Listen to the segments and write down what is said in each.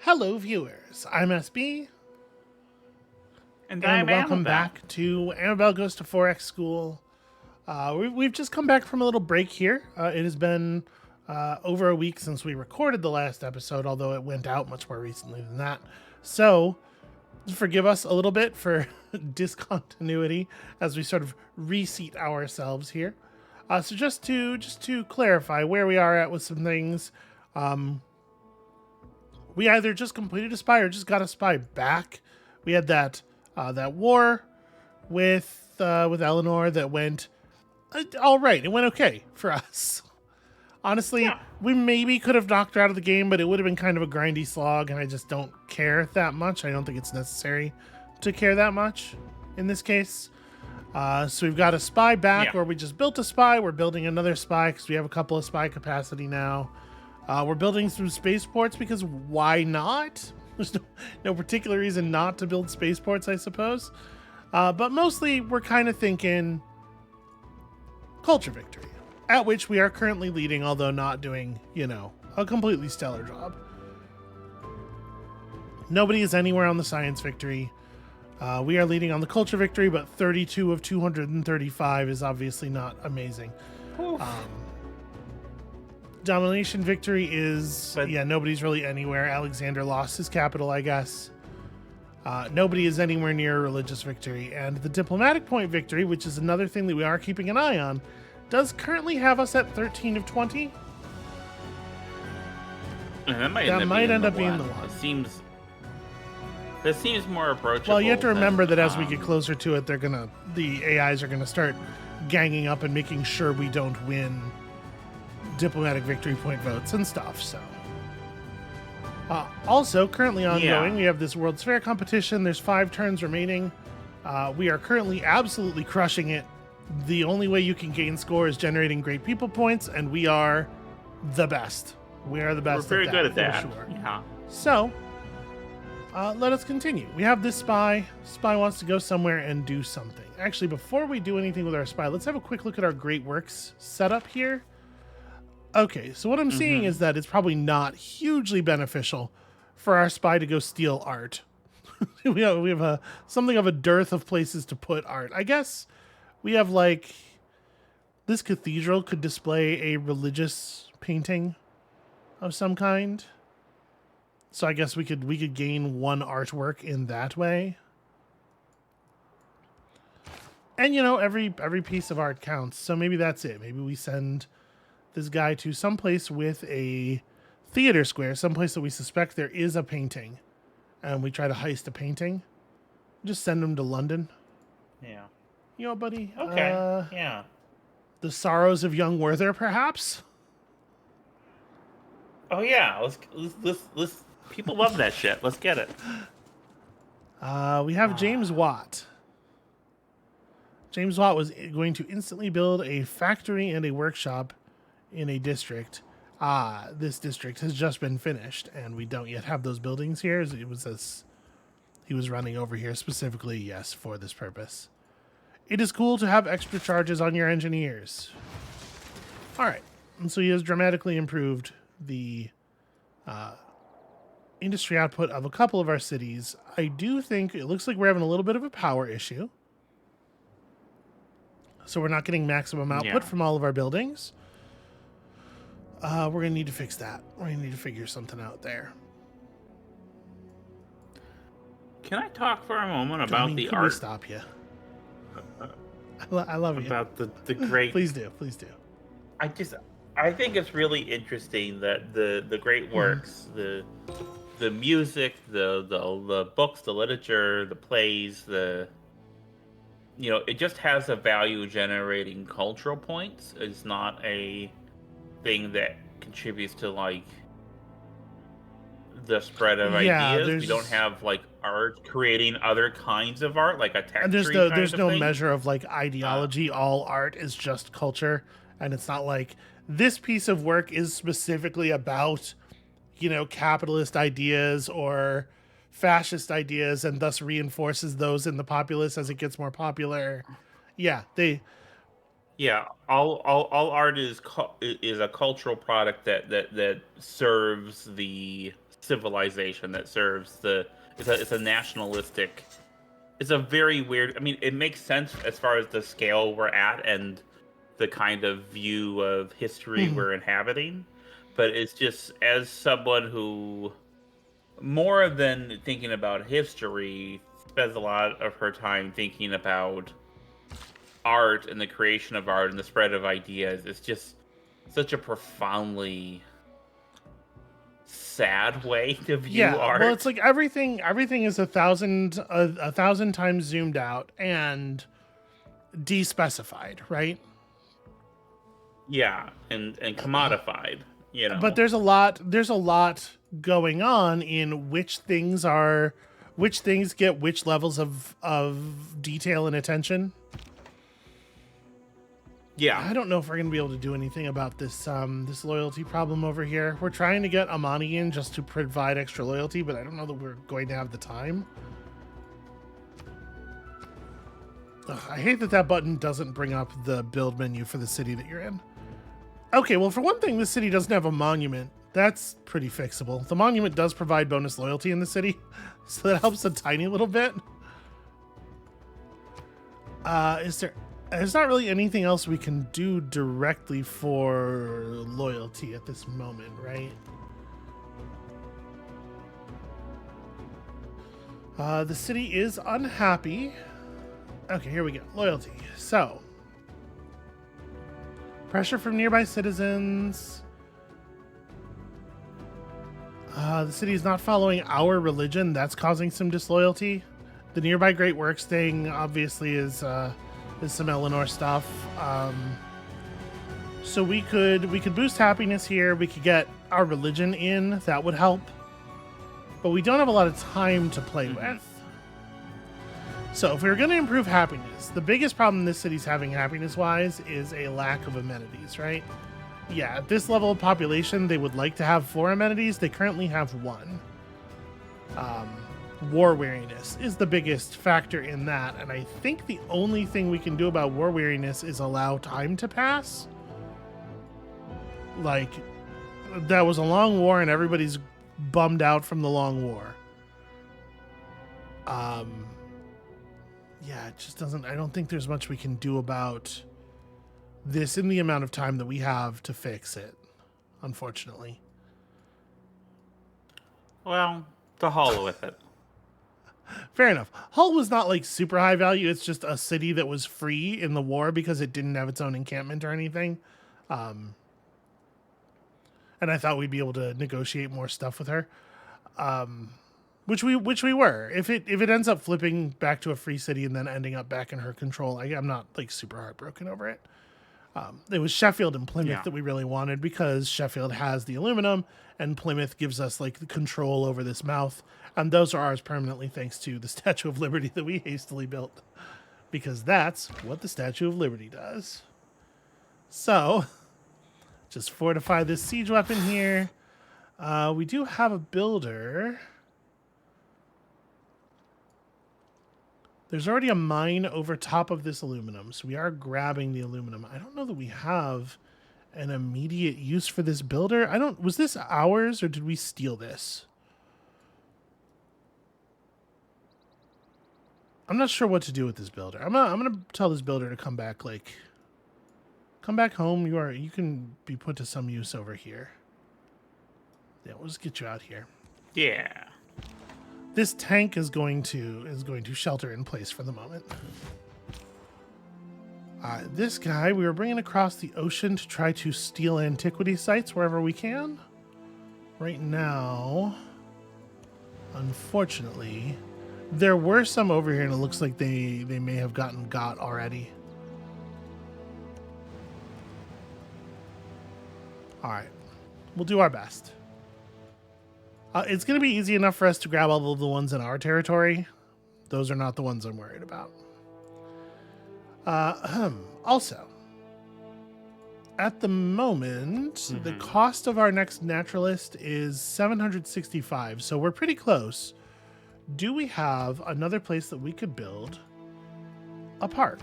Hello, viewers. I'm SB, And and I'm welcome Amabel. back to Amabel Goes to Forex School. We've just come back from a little break here. It has been over a week since we recorded the last episode, although it went out much more recently than that. So, forgive us a little bit for discontinuity as we sort of reseat ourselves here. So just to clarify where we are at with some things, we either just completed a spy or just got a spy back. We had that war with Eleanor that went all right. It went okay for us. Honestly, Yeah. we maybe could have knocked her out of the game, but it would have been kind of a grindy slog, and I just don't care that much. I don't think it's necessary to care that much in this case. So we've got a spy back, Yeah. or we just built a spy. We're building another spy because we have a couple of spy capacity now. We're building some spaceports because why not? There's no particular reason not to build spaceports, I suppose. But mostly, we're kind of thinking culture victory, at which we are currently leading, although not doing, a completely stellar job. Nobody is anywhere on the science victory. We are leading on the culture victory, but 32 of 235 is obviously not amazing. Oof. Domination victory is, But- nobody's really anywhere. Alexander lost his capital, I guess. Nobody is anywhere near a religious victory. And the diplomatic point victory, which is another thing that we are keeping an eye on, does currently have us at 13 of 20. And that might end up being one. the one. That seems more approachable. Well, you have to remember that as we than, get closer to it, the AIs are gonna start ganging up and making sure we don't win diplomatic victory point votes and stuff. So, also currently ongoing, we have this World's Fair competition. There's 5 turns remaining. We are currently absolutely crushing it. The only way you can gain score is generating great people points, and we are the best. We are the We're best. very good at that. for sure. Yeah. So, let us continue. We have this spy. Spy wants to go somewhere and do something. Actually, before we do anything with our spy, let's have a quick look at our Great Works setup here. Okay, so what I'm seeing is that it's probably not hugely beneficial for our spy to go steal art. we have something of a dearth of places to put art. I guess we have this cathedral could display a religious painting of some kind. So I guess we could gain one artwork in that way. And every piece of art counts. So maybe that's it. Maybe we send this guy to someplace with a theater square, someplace that we suspect there is a painting, and we try to heist a painting. Just send him to London. Yeah. Buddy. Okay. Yeah. The Sorrows of Young Werther, perhaps? Oh yeah. Let's. People love that shit. Let's get it. We have James Watt. James Watt was going to instantly build a factory and a workshop in a district. This district has just been finished, and we don't yet have those buildings here. It was as he was running over here specifically, yes, for this purpose. It is cool to have extra charges on your engineers. All right, and so he has dramatically improved the industry output of a couple of our cities. I do think it looks like we're having a little bit of a power issue. So we're not getting maximum output from all of our buildings. We're going to need to fix that. We're going to need to figure something out there. Can I talk for a moment about the could art? We stop you? I love you. About the great. Please do. I think it's really interesting that the great works, the music, the books, the literature, the plays, it just has a value generating cultural points. It's not a thing that contributes to the spread of ideas. We don't have art creating other kinds of art, like a texture. And there's no measure of ideology. All art is just culture, and it's not like this piece of work is specifically about capitalist ideas or fascist ideas, and thus reinforces those in the populace as it gets more popular. Yeah, Yeah, all art is a cultural product that serves the civilization, that serves the it's a nationalistic. It's a very weird. I mean, it makes sense as far as the scale we're at and the kind of view of history Mhm. we're inhabiting, but it's just as someone who more than thinking about history spends a lot of her time thinking about art and the creation of art and the spread of ideas. It's just such a profoundly sad way to view Yeah, well, it's art. like everything is a thousand times zoomed out and despecified, right? Yeah, and commodified, you But know. there's a lot going on in which things get which levels of detail and attention. Yeah. I don't know if we're gonna be able to do anything about this loyalty problem over here. We're trying to get Amani in just to provide extra loyalty, but I don't know that we're going to have the time. Ugh, I hate that button doesn't bring up the build menu for the city that you're in. Okay, well, for one thing, this city doesn't have a monument. That's pretty fixable. The monument does provide bonus loyalty in the city, so that helps a tiny little bit. There's not really anything else we can do directly for loyalty at this moment, right? The city is unhappy. Okay, here we go. Loyalty. So, pressure from nearby citizens. The city is not following our religion. That's causing some disloyalty. The nearby great works thing obviously is some Eleanor stuff. So we could boost happiness here. We could get our religion in. That would help. But we don't have a lot of time to play with. So if we were going to improve happiness, the biggest problem this city's having happiness-wise is a lack of amenities, right? Yeah, at this level of population, they would like to have 4 amenities. They currently have 1. War weariness is the biggest factor in that, and I think the only thing we can do about war weariness is allow time to pass. Like, that was a long war, and everybody's bummed out from the long war. Yeah, it just doesn't. I don't think there's much we can do about this in the amount of time that we have to fix it, unfortunately. Well, to haul with it. Fair enough. Hull was not like super high value. It's just a city that was free in the war because it didn't have its own encampment or anything. And I thought we'd be able to negotiate more stuff with her. Which we were. If it ends up flipping back to a free city and then ending up back in her control, I'm not like super heartbroken over it. It was Sheffield and Plymouth that we really wanted because Sheffield has the aluminum and Plymouth gives us like the control over this mouth, and those are ours permanently thanks to the Statue of Liberty that we hastily built, because that's what the Statue of Liberty does. So just fortify this siege weapon here. We do have a builder. There's already a mine over top of this aluminum, so we are grabbing the aluminum. I don't know that we have an immediate use for this builder. Was this ours or did we steal this? I'm not sure what to do with this builder. I'm gonna tell this builder to come back home. You can be put to some use over here. Yeah, we'll just get you out here. Yeah. This tank is going to shelter in place for the moment. This guy we were bringing across the ocean to try to steal antiquity sites wherever we can. Right now, unfortunately, there were some over here, and it looks like they may have got already. All right, we'll do our best. It's going to be easy enough for us to grab all of the ones in our territory. Those are not the ones I'm worried about. Also, at the moment, the cost of our next naturalist is 765, so we're pretty close. Do we have another place that we could build a park?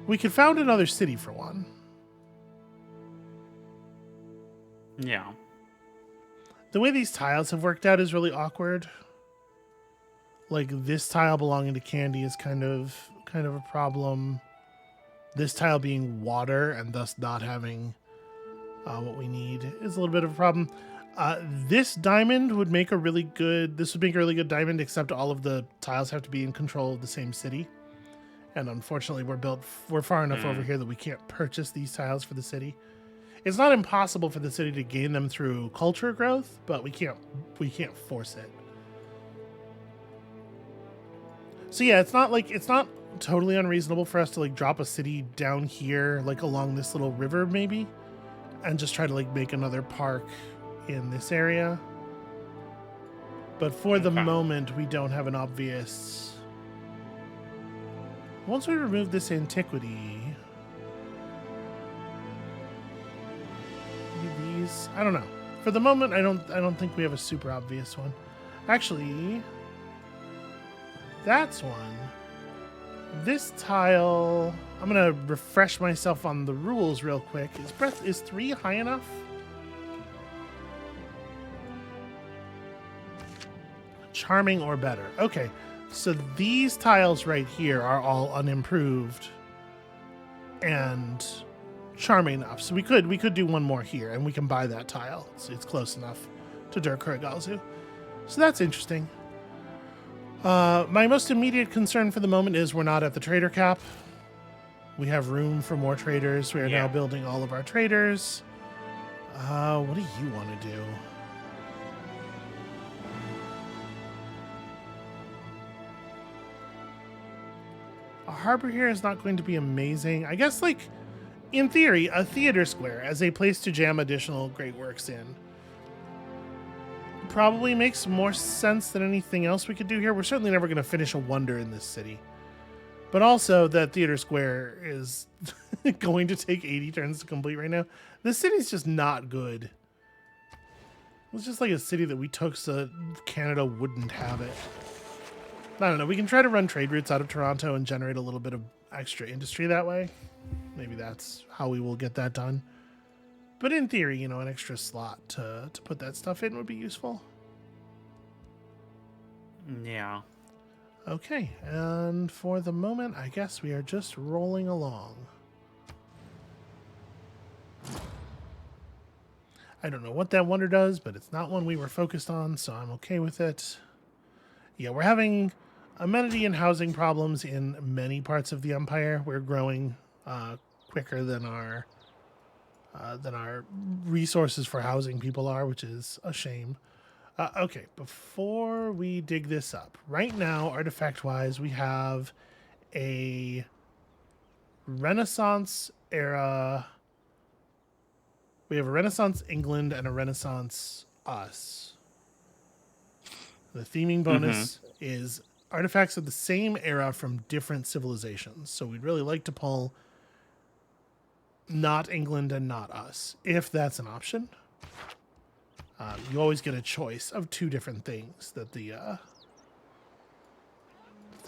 We could found another city for one. Yeah. The way these tiles have worked out is really awkward. Like this tile belonging to Candy is kind of a problem. This tile being water and thus not having what we need is a little bit of a problem. This diamond would make a really good. This would make a really good diamond, except all of the tiles have to be in control of the same city. And unfortunately, we're far enough over here that we can't purchase these tiles for the city. It's not impossible for the city to gain them through culture growth, but we can't force it. So yeah, it's not totally unreasonable for us to like drop a city down here, like along this little river maybe, and just try to like make another park in this area. But for the moment, we don't have an obvious. Once we remove this antiquity, these, I don't know. For the moment, I don't think we have a super obvious one. Actually, that's one. This tile, I'm gonna refresh myself on the rules real quick. Is 3 high enough? Charming or better. Okay. So these tiles right here are all unimproved and charming enough. So we could do one more here, and we can buy that tile. So it's close enough to Dur Kurigalzu. So that's interesting. My most immediate concern for the moment is we're not at the trader cap. We have room for more traders. We are now building all of our traders. What do you want to do? A harbor here is not going to be amazing. I guess, like, in theory, a theater square as a place to jam additional great works in probably makes more sense than anything else we could do here. We're certainly never going to finish a wonder in this city. But also, that theater square is going to take 80 turns to complete right now. This city's just not good. It's just like a city that we took so Canada wouldn't have it. I don't know. We can try to run trade routes out of Toronto and generate a little bit of extra industry that way. Maybe that's how we will get that done. But in theory, you know, an extra slot to put that stuff in would be useful. Yeah. Okay, and for the moment, I guess we are just rolling along. I don't know what that wonder does, but it's not one we were focused on, so I'm okay with it. Yeah, we're having amenity and housing problems in many parts of the Empire. We're growing quicker than our resources for housing people are, which is a shame. Okay, before we dig this up, right now, artifact-wise, we have a Renaissance era. We have a Renaissance England and a Renaissance us. The theming bonus is artifacts of the same era from different civilizations. So we'd really like to pull not England and not us, if that's an option. You always get a choice of 2 different things that the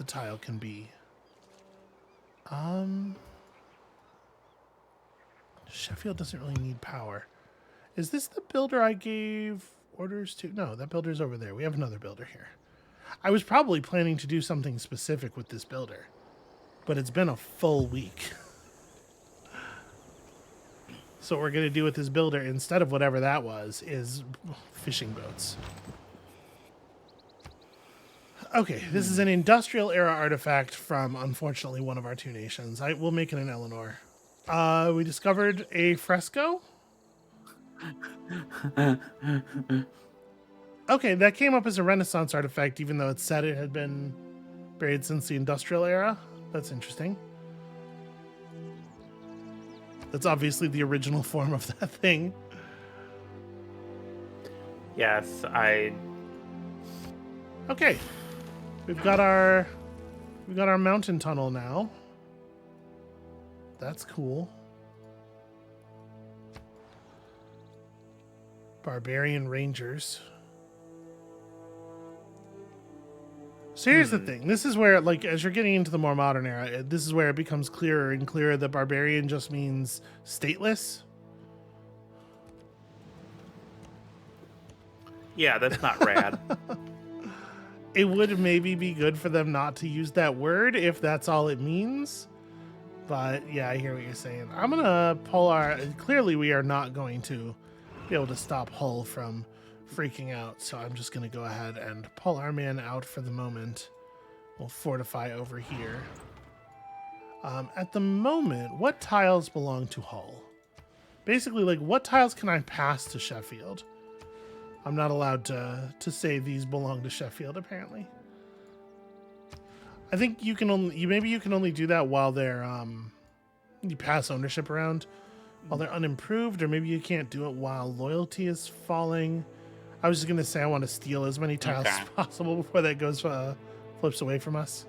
tile can be. Sheffield doesn't really need power. Is this the builder I gave orders to? No, that builder's over there. We have another builder here. I was probably planning to do something specific with this builder, but it's been a full week. So what we're going to do with this builder, instead of whatever that was, is fishing boats. Okay, this is an industrial era artifact from, unfortunately, one of our 2 nations. We'll make it an Eleanor. We discovered a fresco. Okay, that came up as a Renaissance artifact, even though it said it had been buried since the industrial era. That's interesting. That's obviously the original form of that thing. Yes, Okay. We've got our mountain tunnel now. That's cool. Barbarian Rangers. So here's the thing. This is where, like, as you're getting into the more modern era, this is where it becomes clearer and clearer that barbarian just means stateless. Yeah, that's not rad. It would maybe be good for them not to use that word if that's all it means. But yeah, I hear what you're saying. I'm going to pull our... Clearly, we are not going to be able to stop Hull from freaking out. So I'm just going to go ahead and pull our man out for the moment. We'll fortify over here. At the moment, what tiles belong to Hull? Basically, like, what tiles can I pass to Sheffield? I'm not allowed to say these belong to Sheffield, apparently. I think you can only do that while they're you pass ownership around while they're unimproved, or maybe you can't do it while loyalty is falling. I was just gonna say I want to steal as many tiles as possible before that goes flips away from us.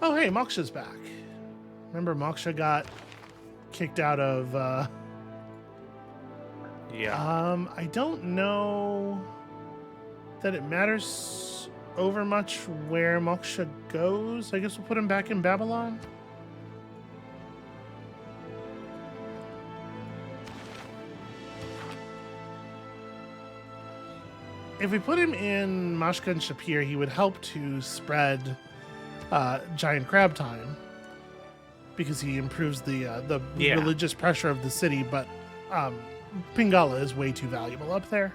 Oh hey, Moksha's back. Remember Moksha got kicked out of Yeah. I don't know that it matters over much where Moksha goes. I guess we'll put him back in Babylon. If we put him in Mashka and Shapir, he would help to spread giant crab time because he improves the religious pressure of the city, but Pingala is way too valuable up there.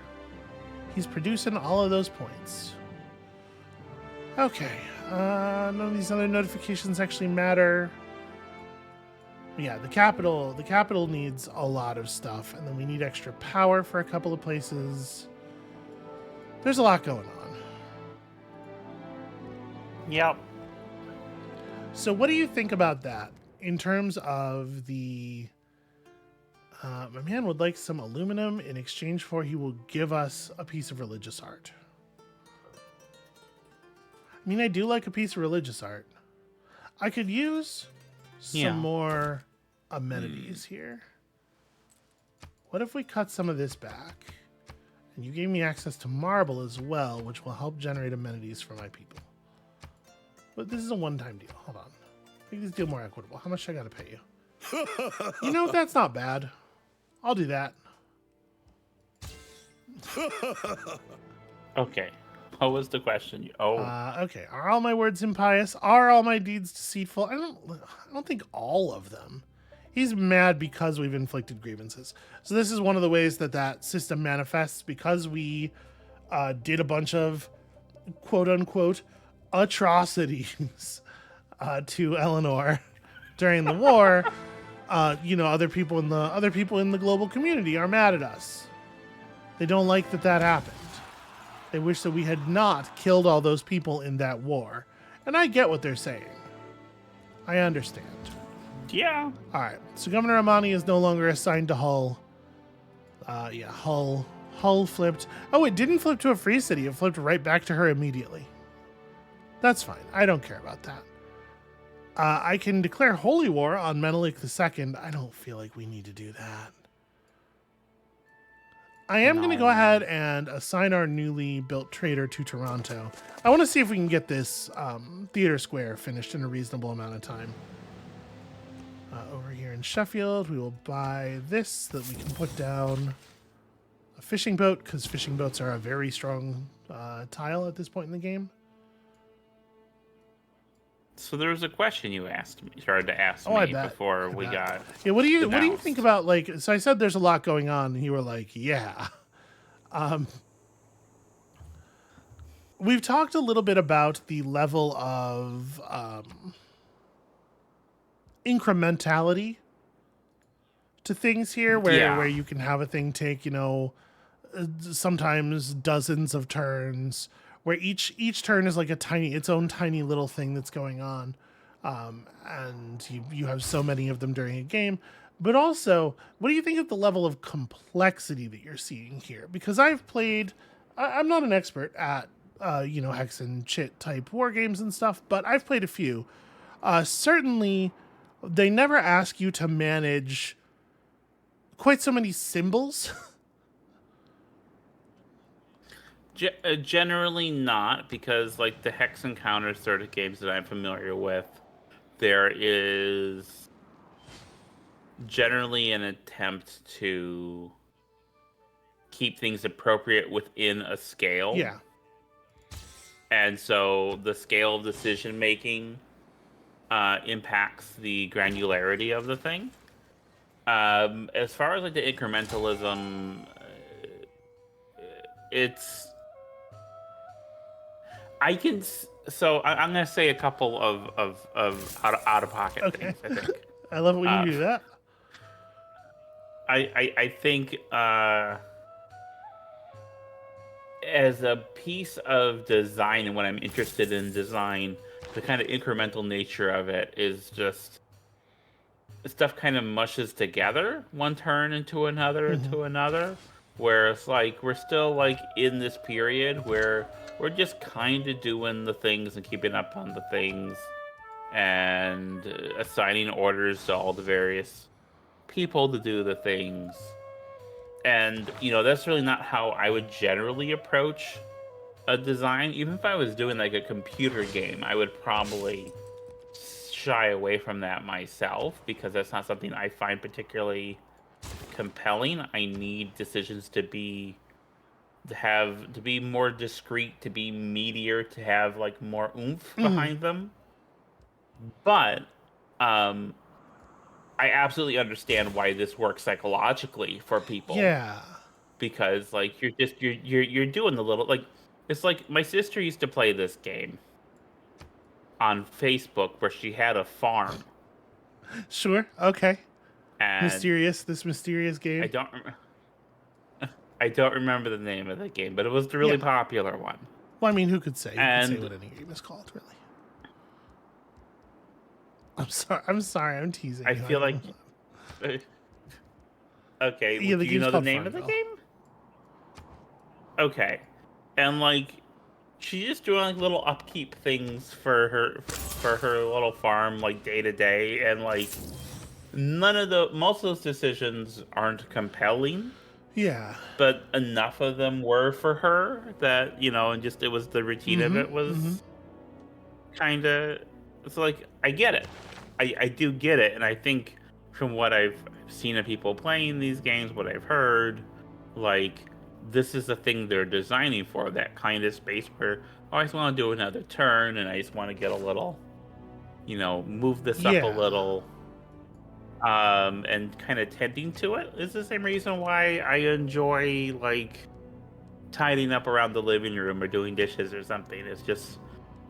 He's producing all of those points. Okay. None of these other notifications actually matter. Yeah, the capital needs a lot of stuff, and then we need extra power for a couple of places. There's a lot going on. Yep. So what do you think about that in terms of the... my man would like some aluminum in exchange for he will give us a piece of religious art. I mean, I do like a piece of religious art. I could use some more amenities here. What if we cut some of this back? And you gave me access to marble as well, which will help generate amenities for my people. But this is a one-time deal. Hold on. Make this deal more equitable. How much I gotta pay you? You know, that's not bad. I'll do that. Okay. What was the question? Okay. Are all my words impious? Are all my deeds deceitful? I don't think all of them. He's mad because we've inflicted grievances. So this is one of the ways that system manifests, because we did a bunch of quote unquote atrocities to Eleanor during the war. Other people in the global community are mad at us. They don't like that happened. They wish that we had not killed all those people in that war. And I get what they're saying. I understand. Yeah. All right. So Governor Amani is no longer assigned to Hull. Hull flipped. Oh, it didn't flip to a free city. It flipped right back to her immediately. That's fine. I don't care about that. I can declare holy war on Menelik II. I don't feel like we need to do that. I am going to go ahead and assign our newly built trader to Toronto. I want to see if we can get this theater square finished in a reasonable amount of time. Over here in Sheffield, we will buy this so that we can put down a fishing boat, because fishing boats are a very strong tile at this point in the game. So there was a question you tried to ask me before we got. Yeah, what do you think about, like? So I said there's a lot going on, and you were like, yeah. We've talked a little bit about the level of incrementality to things here, where you can have a thing take sometimes dozens of turns, where each turn is like its own tiny little thing that's going on, and you have so many of them during a game. But also, what do you think of the level of complexity that you're seeing here? Because I've played, I'm not an expert at hex and chit type war games and stuff, but I've played a few. Certainly, they never ask you to manage quite so many symbols. Generally not, because like the hex encounter sort of games that I'm familiar with, there is generally an attempt to keep things appropriate within a scale. Yeah. And so the scale of decision making impacts the granularity of the thing. As far as like the incrementalism, it's I can so I'm gonna say a couple of out of pocket Okay. things. I think I love it when uh, you do that. I think as a piece of design and when I'm interested in design, the kind of incremental nature of it is just stuff kind of mushes together, one turn Hmm. into another, where it's like we're still like in this period where we're just kind of doing the things and keeping up on the things and assigning orders to all the various people to do the things. And that's really not how I would generally approach a design. Even if I was doing like a computer game, I would probably shy away from that myself because that's not something I find particularly compelling. I need decisions to be more discreet, to be meatier, to have like more oomph Hmm. behind them. But um I absolutely understand why this works psychologically for people Yeah. because like you're doing the little like it's like my sister used to play this game on Facebook where she had a farm Sure. Okay. and Mysterious. This mysterious I game. don't rem- I don't remember the name of the game, but it was the really Yeah. popular one. Well, I mean, who could say? Who could say And what any game is called, really? I'm sorry. I'm sorry. I'm teasing I you. feel like okay, Yeah, the do you game's know the called name of the Farmville. game? Okay. And like she's just doing like little upkeep things for her little farm like day to day and like most of those decisions aren't compelling, Yeah. but enough of them were for her that and just it was the routine of Mm-hmm. it Mm-hmm. was kind of it's like I get it. I do get it, and I think from what I've seen of people playing these games, what I've heard, like this is the thing they're designing for, that kind of space where I just want to do another turn and I just want to get a little, move this up a Yeah. little, and kind of tending to it is the same reason why I enjoy like tidying up around the living room or doing dishes or something. It's just,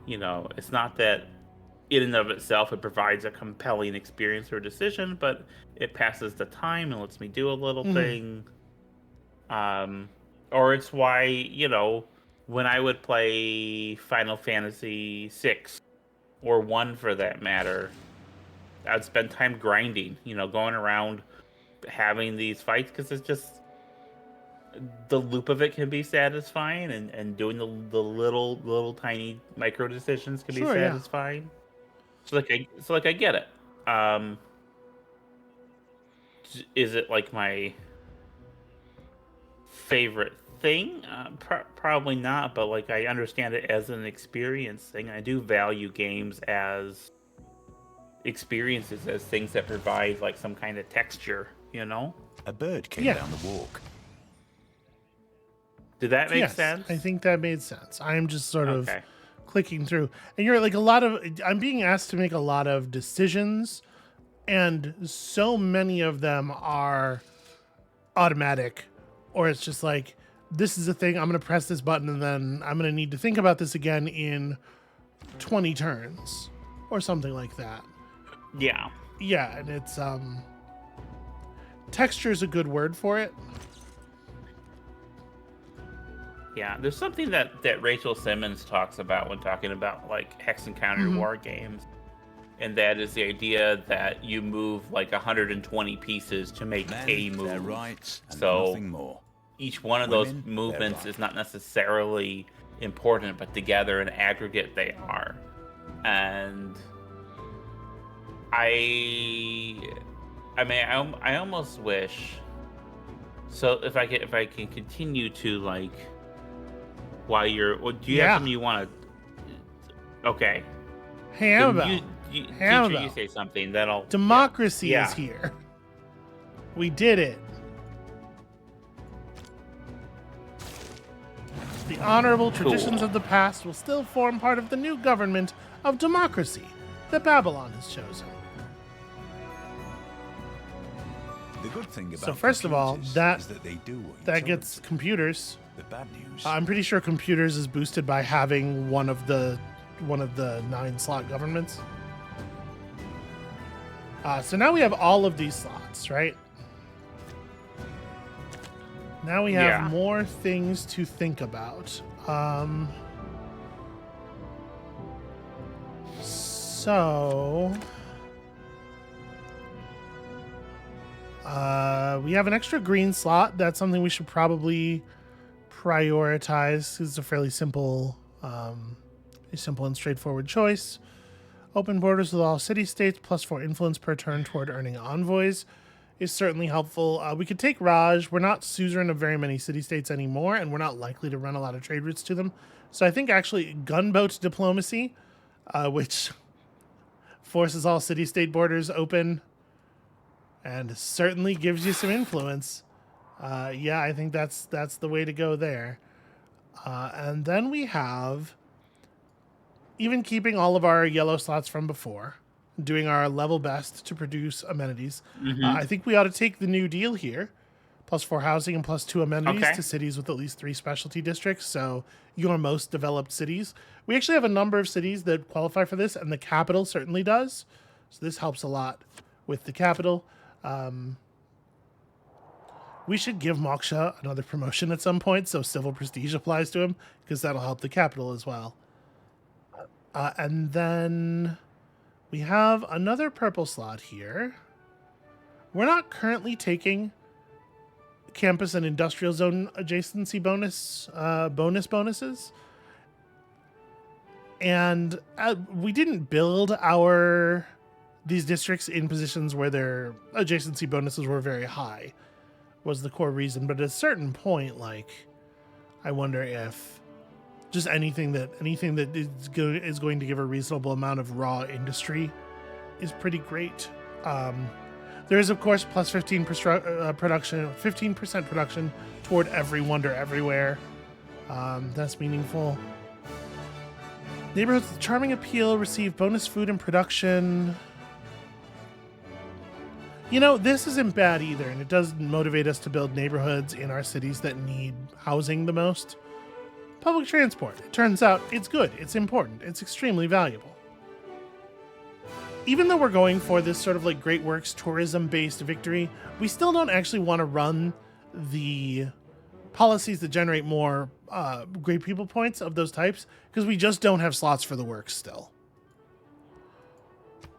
it's not that in and of itself it provides a compelling experience or decision, but it passes the time and lets me do a little Mm-hmm. thing. Um, or it's why, when I would play Final Fantasy 6 or 1 for that matter, I'd spend time grinding, going around having these fights because it's just the loop of it can be satisfying and doing the little tiny micro decisions can be Sure. Yeah. satisfying. So I get it. Um, is it like my favorite thing? Probably not, but like I understand it as an experience thing. I do value games as experiences, as things that provide like some kind of texture. A bird came Yeah. down the walk. Did that make Yes. sense? I think that made sense. I'm just sort of Okay. clicking through, and you're like a lot of. I'm being asked to make a lot of decisions, and so many of them are automatic, or it's just like this is a thing. I'm gonna press this button, and then I'm gonna need to think about this again in 20 turns, or something like that. Yeah. Yeah, and it's texture is a good word for it. Yeah, there's something that Rachel Simmons talks about when talking about like hex encounter Mhm. war games, and that is the idea that you move like 120 pieces to make Men, a their move. rights, and So nothing more. each one of those Women, their movements right. is not necessarily important, but together in aggregate they are. And I mean, I almost wish. So if I can continue to like while you're. Well, do you have something you want to? Okay. Hey, Then Amabel. teacher, Amabel. you say something that'll. Democracy Yeah. is here. We did it. The honorable traditions of the past will still form part of the new government of democracy that Babylon has chosen. The good thing about So first of all, computers is that they do what you that tell gets them to. computers. The bad news. I'm pretty sure computers is boosted by having one of the 9-slot governments. So now we have all of these slots, right? Now we have more things to think about. So we have an extra green slot. That's something we should probably prioritize. It's a fairly simple and straightforward choice. Open borders with all city-states, +4 influence per turn toward earning envoys is certainly helpful. We could take Raj. We're not suzerain of very many city-states anymore, and we're not likely to run a lot of trade routes to them. So I think actually gunboat diplomacy, which forces all city-state borders open and certainly gives you some influence. Yeah, I think that's the way to go there. And then we have, even keeping all of our yellow slots from before, doing our level best to produce amenities. I think we ought to take the new deal here. +4 housing and +2 amenities to cities with at least 3 specialty districts. So your most developed cities. We actually have a number of cities that qualify for this, and the capital certainly does. So this helps a lot with the capital. We should give Moksha another promotion at some point, so civil prestige applies to him, because that'll help the capital as well. And then we have another purple slot here. We're not currently taking campus and industrial zone adjacency bonuses. And we didn't build these districts in positions where their adjacency bonuses were very high, was the core reason. But at a certain point, I wonder if just anything that is going to give a reasonable amount of raw industry is pretty great. There is, of course, plus 15% production toward every wonder everywhere. That's meaningful. Neighborhoods with charming appeal receive bonus food and production. This isn't bad either, and it does motivate us to build neighborhoods in our cities that need housing the most. Public transport. It turns out it's good, it's important, it's extremely valuable. Even though we're going for this sort of great works tourism-based victory, we still don't actually want to run the policies that generate more great people points of those types, because we just don't have slots for the works still.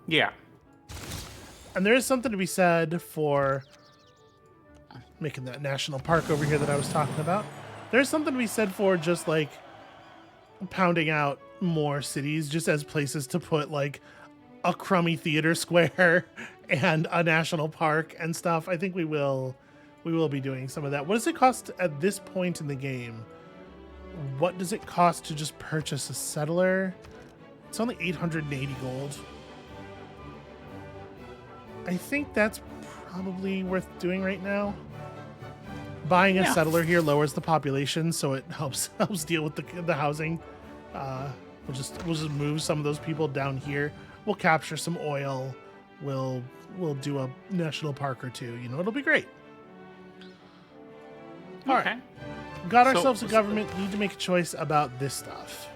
Yeah. And there is something to be said for making that national park over here that I was talking about. There's something to be said for just pounding out more cities just as places to put a crummy theater square and a national park and stuff. I think we will be doing some of that. What does it cost at this point in the game? What does it cost to just purchase a settler? It's only 880 gold. I think that's probably worth doing right now. Buying a settler here lowers the population, so it helps deal with the housing. We'll just move some of those people down here. We'll capture some oil. We'll do a national park or two. It'll be great. All right. Got ourselves a government. Need to make a choice about this stuff.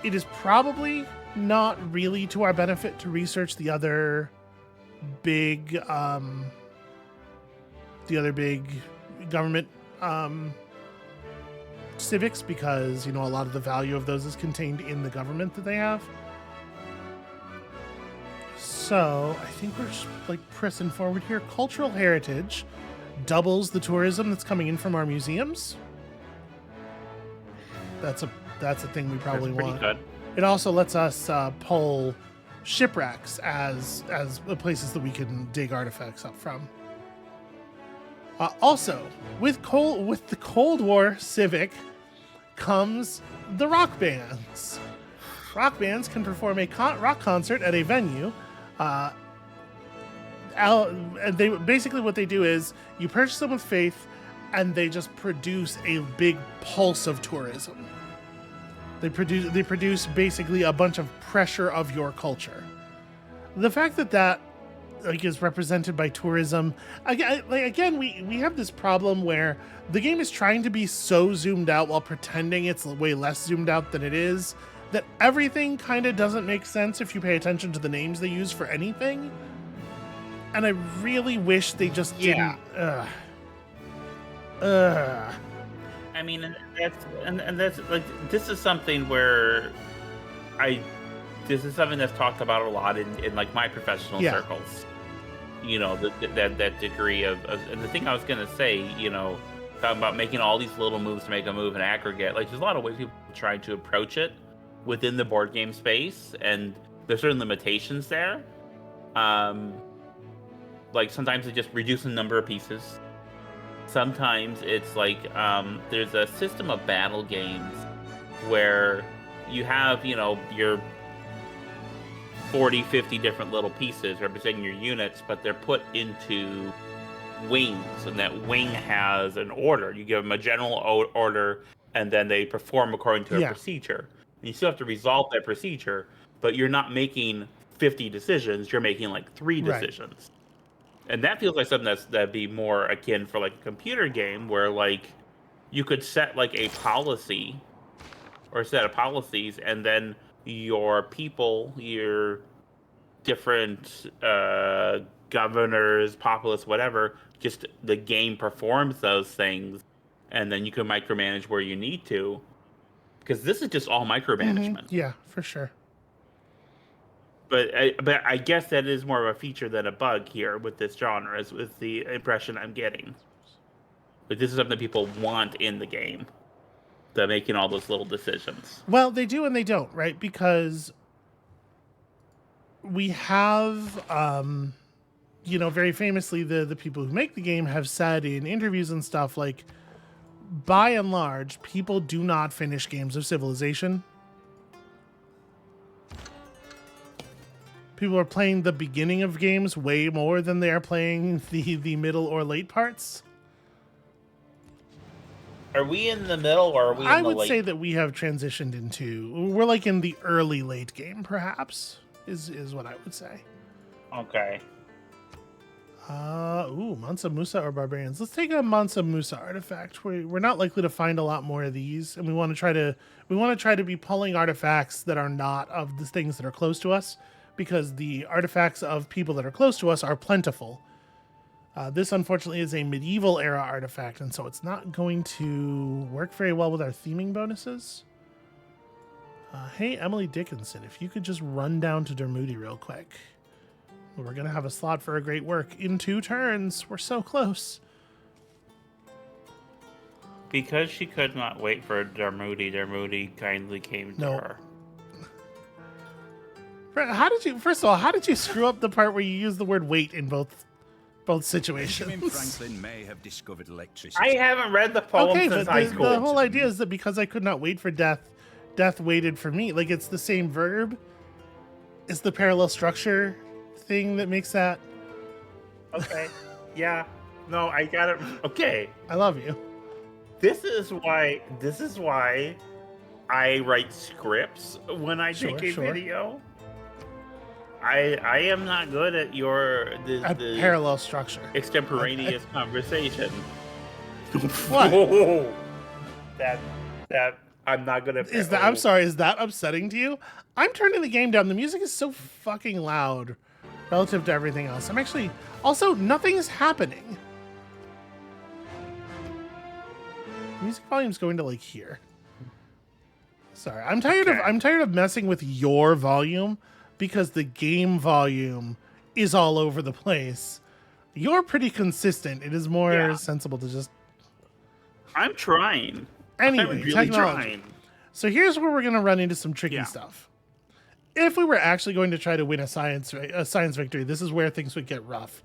It is probably not really to our benefit to research the other big government civics, because a lot of the value of those is contained in the government that they have. So I think we're just pressing forward here. Cultural heritage doubles the tourism that's coming in from our museums. That's a thing we probably want. Good. It also lets us pull shipwrecks as places that we can dig artifacts up from. Also, with the Cold War civic comes the rock bands. Rock bands can perform a rock concert at a venue. And they basically what they do is you purchase them with faith, and they just produce a big pulse of tourism. They produce basically a bunch of pressure of your culture. The fact that like is represented by tourism again, we have this problem where the game is trying to be so zoomed out while pretending it's way less zoomed out than it is, that everything kind of doesn't make sense if you pay attention to the names they use for anything. And I really wish they just didn't. I mean, and that's like, this is something where this is something that's talked about a lot in like my professional circles. You know, that degree of, and the thing I was gonna say, you know, talking about making all these little moves to make a move in aggregate. Like, there's a lot of ways people try to approach it within the board game space, and there's certain limitations there. Like, sometimes it just reduces the number of pieces. Sometimes it's like there's a system of battle games where you have, you know, your 40, 50 different little pieces representing your units, but they're put into wings, and that wing has an order. You give them a general order, and then they perform according to a procedure. And you still have to resolve that procedure, but you're not making 50 decisions, you're making like 3 decisions. And that feels like something that'd be more akin for like a computer game, where like you could set like a policy or a set of policies, and then your people, your different governors, populace, whatever, just the game performs those things, and then you can micromanage where you need to. Because this is just all micromanagement. Yeah, for sure. But I guess that is more of a feature than a bug here with this genre, is the impression I'm getting. But this is something that people want in the game. They're making all those little decisions. Well, they do and they don't, right? Because we have, you know, very famously, the people who make the game have said in interviews and stuff, like, by and large, people do not finish games of Civilization. People are playing the beginning of games way more than they are playing the middle or late parts. Are we in the middle, or are we in the late? I would say that we have transitioned into... We're like in the early late game, perhaps, is what I would say. Okay. Mansa Musa or Barbarians. Let's take a Mansa Musa artifact. We're not likely to find a lot more of these, and we want to try to be pulling artifacts that are not of the things that are close to us, because the artifacts of people that are close to us are plentiful. This, unfortunately, is a medieval era artifact, and so it's not going to work very well with our theming bonuses. Hey, Emily Dickinson, if you could just run down to Dermoody real quick. We're going to have a slot for a great work in 2 turns. We're so close. Because she could not wait for Dermoody kindly came to her. First of all, how did you screw up the part where you use the word wait in both situations? Benjamin Franklin may have discovered electricity. I haven't read the poem since high school. The whole idea is that because I could not wait for death, death waited for me. Like, it's the same verb. It's the parallel structure thing that makes that. Okay. Yeah. No, I got it. Okay. I love you. This is why I write scripts when I take a video. I am not good at the parallel structure, extemporaneous conversation. What? that I'm not gonna. I'm sorry. Is that upsetting to you? I'm turning the game down. The music is so fucking loud relative to everything else. I'm actually also nothing's happening. Music volume's going to like here. Sorry, I'm tired of messing with your volume, because the game volume is all over the place. You're pretty consistent. It is more sensible to just... I'm trying. Anyway, I'm really technology. trying. So here's where we're going to run into some tricky stuff. If we were actually going to try to win a science victory, this is where things would get rough.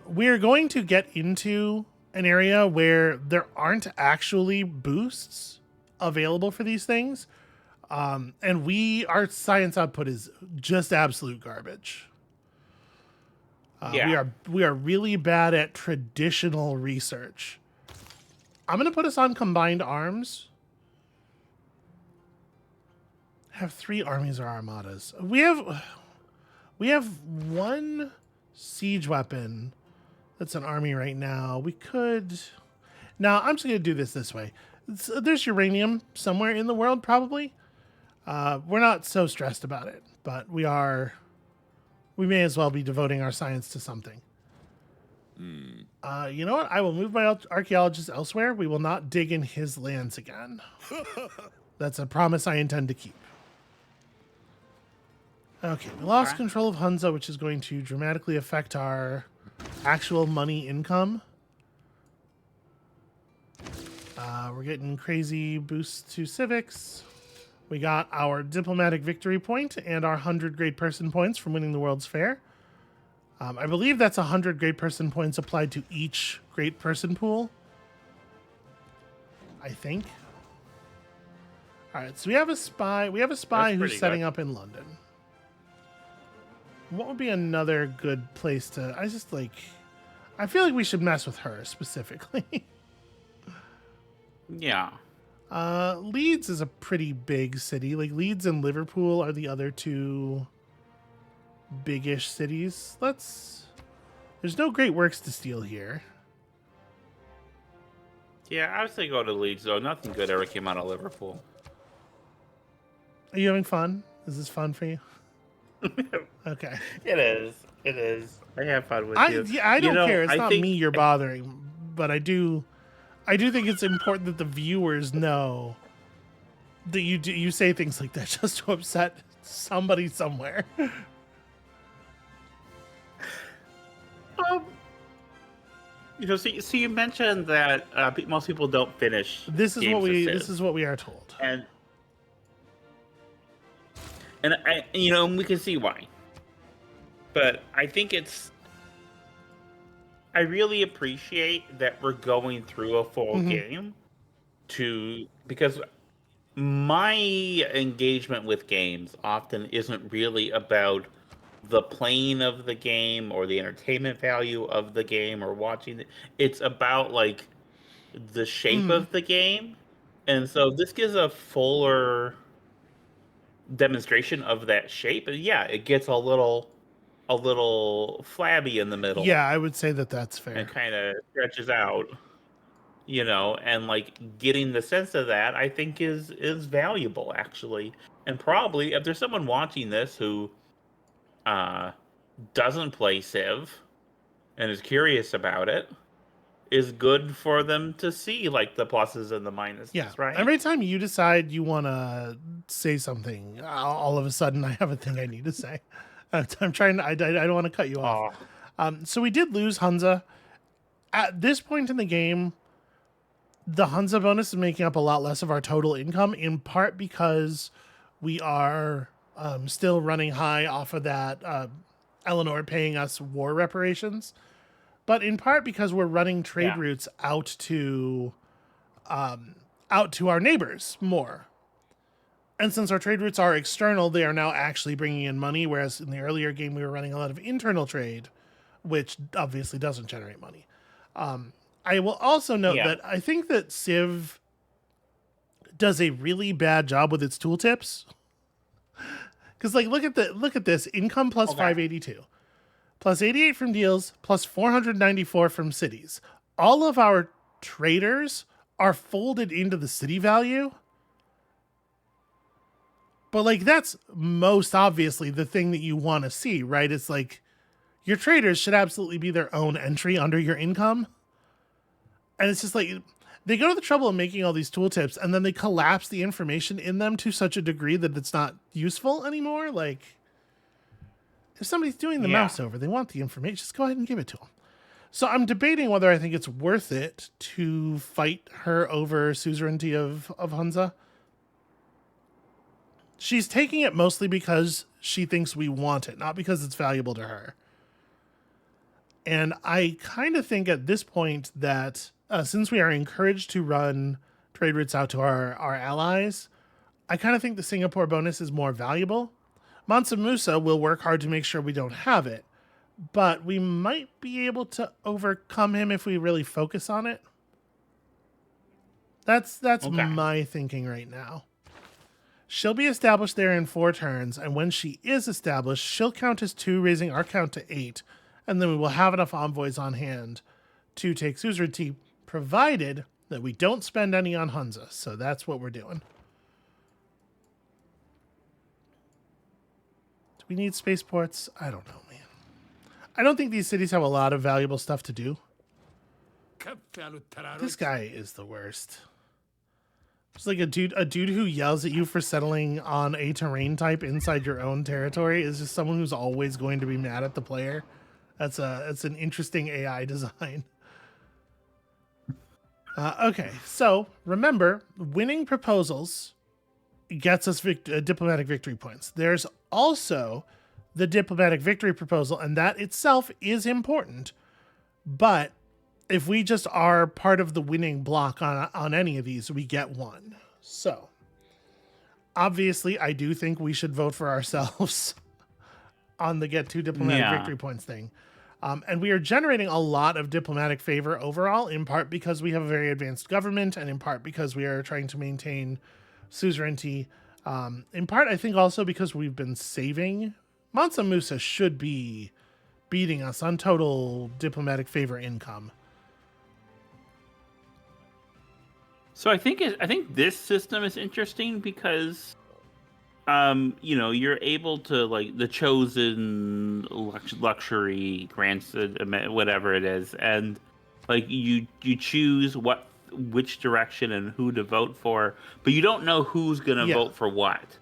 We're going to get into an area where there aren't actually boosts available for these things. And our science output is just absolute garbage. Yeah. We are really bad at traditional research. I'm gonna put us on combined arms. Have 3 armies or armadas. We have 1 siege weapon that's an army right now. We could. Now I'm just gonna do this way. There's uranium somewhere in the world, probably. We're not so stressed about it, but we are. We may as well be devoting our science to something. You know what? I will move my archaeologists elsewhere. We will not dig in his lands again. That's a promise I intend to keep. Okay, we lost control of Hunza, which is going to dramatically affect our actual money income. We're getting crazy boosts to civics. We got our diplomatic victory point and our 100 great person points from winning the World's Fair. I believe that's 100 great person points applied to each great person pool. I think. All right, so we have a spy. We have a spy who's setting up in London. What would be another good place to... I feel like we should mess with her specifically. Yeah. Leeds is a pretty big city. Like, Leeds and Liverpool are the other 2 big-ish cities. There's no great works to steal here. Yeah, I was thinking go to Leeds, though. Nothing good ever came out of Liverpool. Are you having fun? Is this fun for you? Okay. It is. It is. I have fun with you. Yeah, I don't care. It's not me you're bothering, but I do think it's important that the viewers know that you say things like that just to upset somebody somewhere. So you mentioned that most people don't finish. This is what we are told, and we can see why. But I think I really appreciate that we're going through a full game because my engagement with games often isn't really about the playing of the game or the entertainment value of the game or watching it. It's about like the shape of the game. And so this gives a fuller demonstration of that shape. And yeah, it gets a little flabby in the middle. Yeah, I would say that that's fair. And kind of stretches out, and like getting the sense of that, I think is valuable actually. And probably if there's someone watching this who doesn't play Civ and is curious about it, is good for them to see like the pluses and the minuses. Yeah, right. Every time you decide you want to say something, all of a sudden I have a thing I need to say. I'm trying to. I don't want to cut you off. So we did lose Hunza. At this point in the game, the Hunza bonus is making up a lot less of our total income, in part because we are still running high off of that Eleanor paying us war reparations, but in part because we're running trade routes out to our neighbors more. And since our trade routes are external, they are now actually bringing in money, whereas in the earlier game we were running a lot of internal trade, which obviously doesn't generate money. I will also note that I think that Civ does a really bad job with its tooltips. Because like look at this income plus 582, plus 88 from deals, plus 494 from cities. All of our traders are folded into the city value. But like that's most obviously the thing that you want to see, right? It's like your traders should absolutely be their own entry under your income. And it's just like they go to the trouble of making all these tooltips and then they collapse the information in them to such a degree that it's not useful anymore. Like if somebody's doing the mouse over, they want the information, just go ahead and give it to them. So I'm debating whether I think it's worth it to fight her over suzerainty of Hunza. She's taking it mostly because she thinks we want it, not because it's valuable to her. And I kind of think at this point that since we are encouraged to run trade routes out to our allies, I kind of think the Singapore bonus is more valuable. Mansa Musa will work hard to make sure we don't have it, but we might be able to overcome him if we really focus on it. That's Okay. my thinking right now. She'll be established there in 4 turns, and when she is established, she'll count as 2, raising our count to 8, and then we will have enough envoys on hand to take suzerainty, provided that we don't spend any on Hunza. So that's what we're doing. Do we need spaceports? I don't know, man. I don't think these cities have a lot of valuable stuff to do. This guy is the worst. It's like a dude who yells at you for settling on a terrain type inside your own territory is just someone who's always going to be mad at the player. That's an interesting AI design. Okay, so remember, winning proposals gets us diplomatic victory points. There's also the diplomatic victory proposal, and that itself is important. But if we just are part of the winning block on any of these, we get 1. So, obviously, I do think we should vote for ourselves on the get 2 diplomatic victory points thing. And we are generating a lot of diplomatic favor overall, in part because we have a very advanced government, and in part because we are trying to maintain suzerainty. In part, I think also because we've been saving. Mansa Musa should be beating us on total diplomatic favor income. So I think this system is interesting because, you're able to, like, the chosen luxury grants, whatever it is, and like you choose which direction and who to vote for, but you don't know who's gonna vote for what.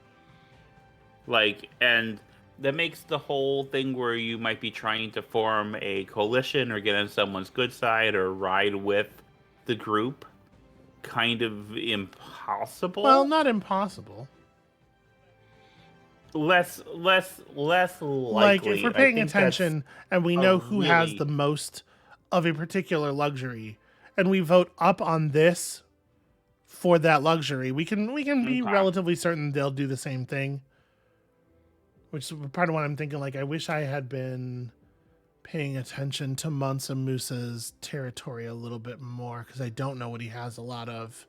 Like, and that makes the whole thing where you might be trying to form a coalition or get on someone's good side or ride with the group kind of impossible. Well, not impossible. Less likely. Like, if we're paying attention and we know who has the most of a particular luxury, and we vote up on this for that luxury, we can be relatively certain they'll do the same thing. Which is part of what I'm thinking. Like, I wish I had been paying attention to Mansa Musa's territory a little bit more, because I don't know what he has a lot of.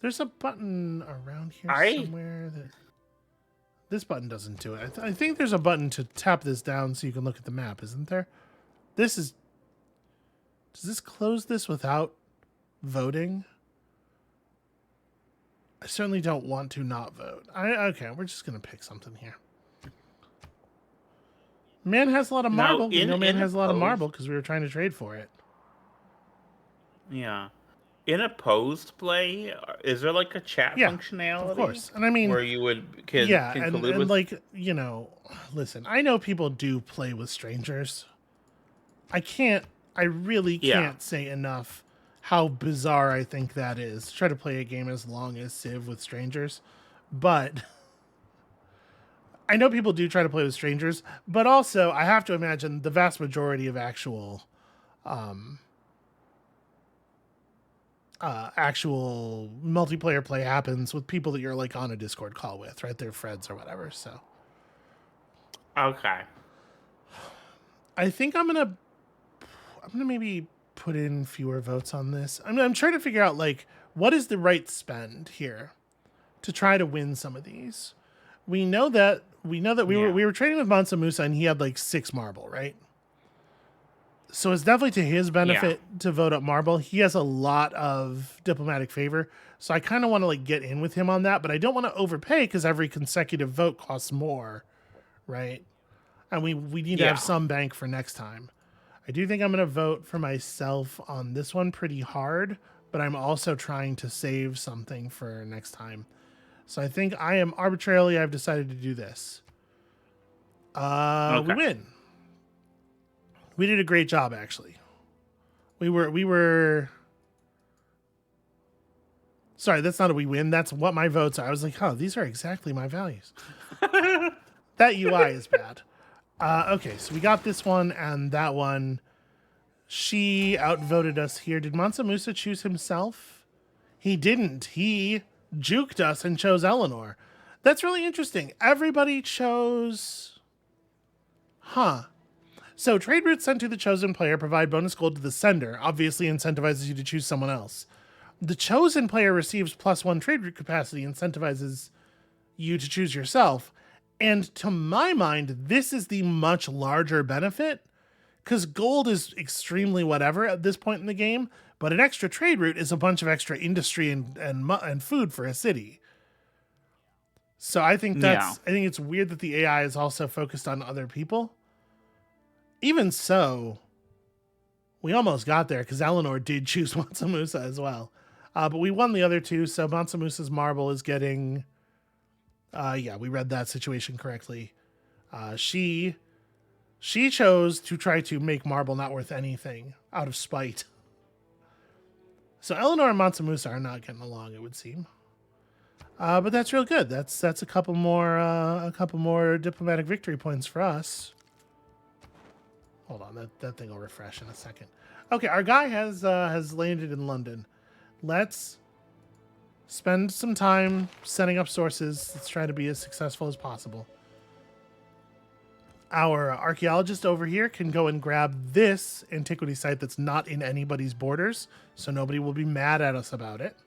There's a button around here somewhere that... This button doesn't do it. I think there's a button to tap this down so you can look at the map, isn't there? Does this close this without voting? I certainly don't want to not vote. Okay, we're just going to pick something here. Man has a lot of marble. Man has a lot of marble because we were trying to trade for it. Yeah. In opposed play, is there like a chat functionality? Of course. And I mean, where you can collude with... like, listen, I know people do play with strangers. I really can't say enough how bizarre I think that is. Try to play a game as long as Civ with strangers. But I know people do try to play with strangers, but also I have to imagine the vast majority of actual multiplayer play happens with people that you're like on a Discord call with, right? They're friends or whatever. So, okay, I think I'm gonna maybe put in fewer votes on this. I'm trying to figure out, like, what is the right spend here to try to win some of these. We know that we were trading with Mansa Musa and he had like 6 marble, right? So it's definitely to his benefit to vote up marble. He has a lot of diplomatic favor, so I kind of want to like get in with him on that, but I don't want to overpay because every consecutive vote costs more, right? And we need to have some bank for next time. I do think I'm going to vote for myself on this one pretty hard, but I'm also trying to save something for next time. So I think I've decided to do this. We win. We did a great job, actually. We were. Sorry, that's not a we win. That's what my votes are. I was like, oh, these are exactly my values. That UI is bad. Okay, so we got this one and that one. She outvoted us here. Did Mansa Musa choose himself? He didn't. He juked us and chose Eleanor. That's really interesting. Everybody chose... Huh. So trade routes sent to the chosen player provide bonus gold to the sender. Obviously incentivizes you to choose someone else. The chosen player receives +1 trade route capacity, incentivizes you to choose yourself. And to my mind, this is the much larger benefit, because gold is extremely whatever at this point in the game, but an extra trade route is a bunch of extra industry and food for a city. So I think Yeah. I think it's weird that the AI is also focused on other people. Even so, we almost got there because Eleanor did choose Mansa Musa as well. But we won the other two, so Mansa Musa's marble is getting... yeah, we read that situation correctly. She chose to try to make marble not worth anything out of spite. So Eleanor and Mansa Musa are not getting along, it would seem. But that's real good. That's a couple more diplomatic victory points for us. Hold on, that thing will refresh in a second. Okay, our guy has landed in London. Let's spend some time setting up sources. Let's try to be as successful as possible. Our archaeologist over here can go and grab this antiquity site that's not in anybody's borders, so nobody will be mad at us about it.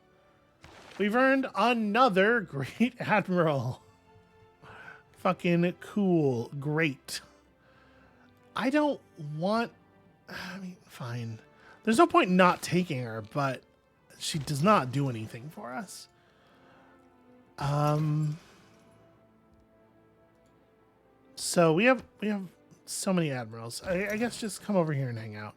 We've earned another great admiral. Fucking cool. Great. I don't want... I mean, fine. There's no point not taking her, but she does not do anything for us. So we have so many admirals. I guess just come over here and hang out.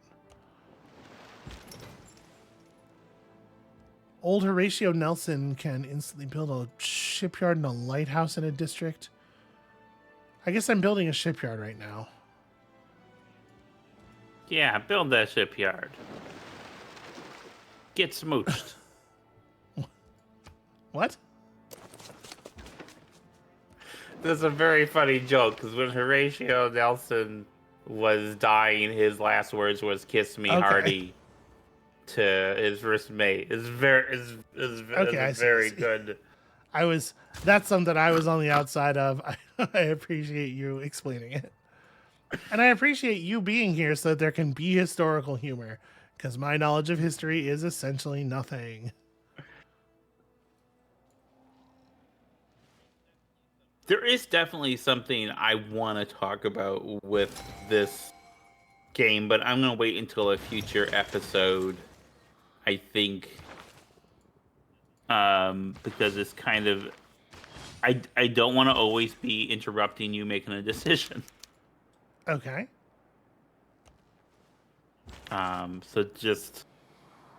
Old Horatio Nelson can instantly build a shipyard and a lighthouse in a district. I guess I'm building a shipyard right now. Yeah, build that shipyard. Get smooched. What? That's a very funny joke, because when Horatio Nelson was dying, his last words was "Kiss me, Hardy," to his first mate. It's very good. That's something I was on the outside of. I appreciate you explaining it. And I appreciate you being here so that there can be historical humor, because my knowledge of history is essentially nothing. There is definitely something I want to talk about with this game, but I'm going to wait until a future episode, I think, because it's kind of... I don't want to always be interrupting you making a decision. Okay. So just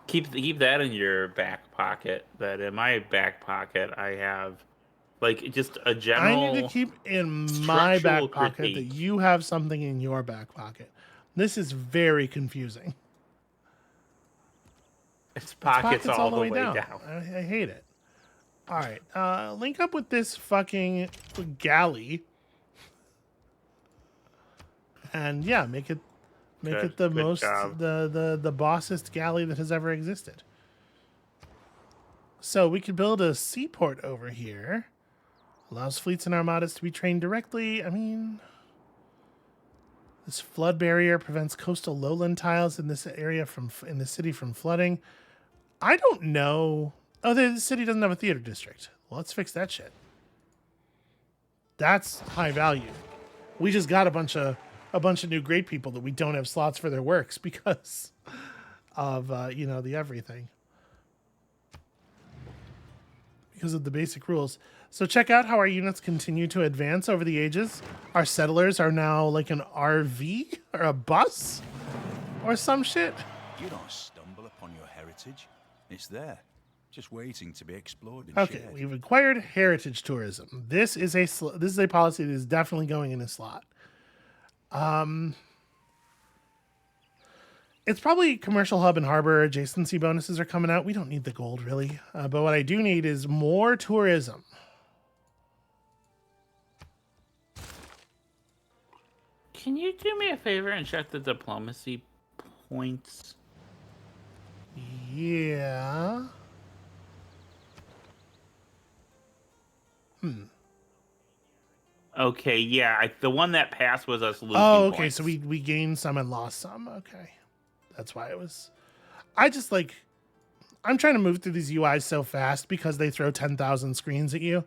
keep that in your back pocket. That in my back pocket, I have like just a general... I need to keep in my back pocket critique. that you have something in your back pocket. This is very confusing. It's pockets all the way down. I hate it. All right, link up with this fucking galley, and yeah, make it the most job. the bossest galley that has ever existed. So we could build a seaport over here. Allows fleets and armadas to be trained directly. I mean, this flood barrier prevents coastal lowland tiles in this area in the city from flooding. I don't know. Oh, the city doesn't have a theater district. Well, let's fix that shit. That's high value. We just got a bunch of new great people that we don't have slots for their works because of the everything. Because of the basic rules. So check out how our units continue to advance over the ages. Our settlers are now like an RV or a bus or some shit. You don't stumble upon your heritage. It's there, just waiting to be explored and Okay, shared. we've acquired heritage tourism. This is a policy that is definitely going in a slot. It's probably commercial hub and harbor adjacency bonuses are coming out. We don't need the gold really, but what I do need is more tourism. Can you do me a favor and check the diplomacy points? Yeah. Okay, yeah. The one that passed was us losing Oh, okay. points. So we gained some and lost some. Okay. That's why it was. I just like. I'm trying to move through these UIs so fast because they throw 10,000 screens at you.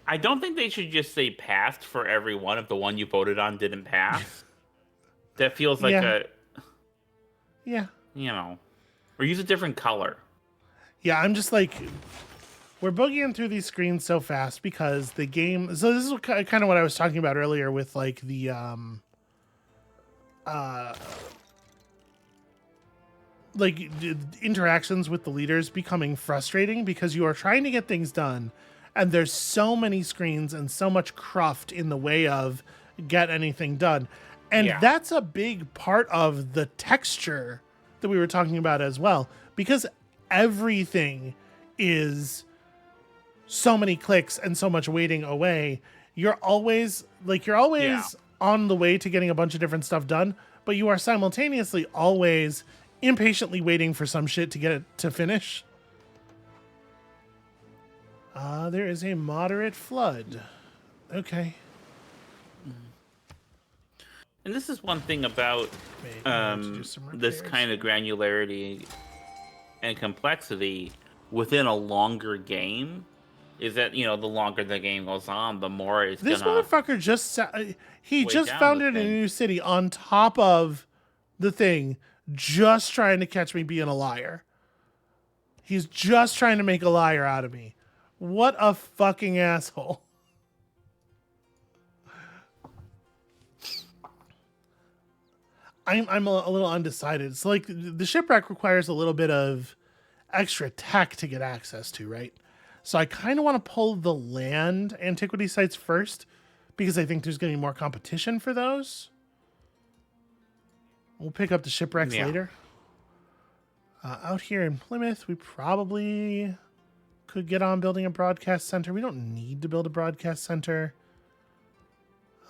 I don't think they should just say passed for every one if the one you voted on didn't pass. That feels like Yeah. Yeah. or use a different color. Yeah, I'm just like, we're boogieing through these screens so fast because the game. So this is kind of what I was talking about earlier with like the interactions with the leaders becoming frustrating because you are trying to get things done, and there's so many screens and so much cruft in the way of get anything done, and that's a big part of the texture that we were talking about as well, because everything is so many clicks and so much waiting away. You're always on the way to getting a bunch of different stuff done, but you are simultaneously always impatiently waiting for some shit to get it to finish. There is a moderate flood. Okay. And this is one thing about this kind of granularity and complexity within a longer game is that, the longer the game goes on, the more it's this motherfucker just founded a new city on top of the thing, just trying to catch me being a liar. He's just trying to make a liar out of me. What a fucking asshole. I'm a little undecided. So like the shipwreck requires a little bit of extra tech to get access to, right? So I kind of want to pull the land antiquity sites first because I think there's going to be more competition for those. We'll pick up the shipwrecks later. Out here in Plymouth, we probably could get on building a broadcast center. We don't need to build a broadcast center.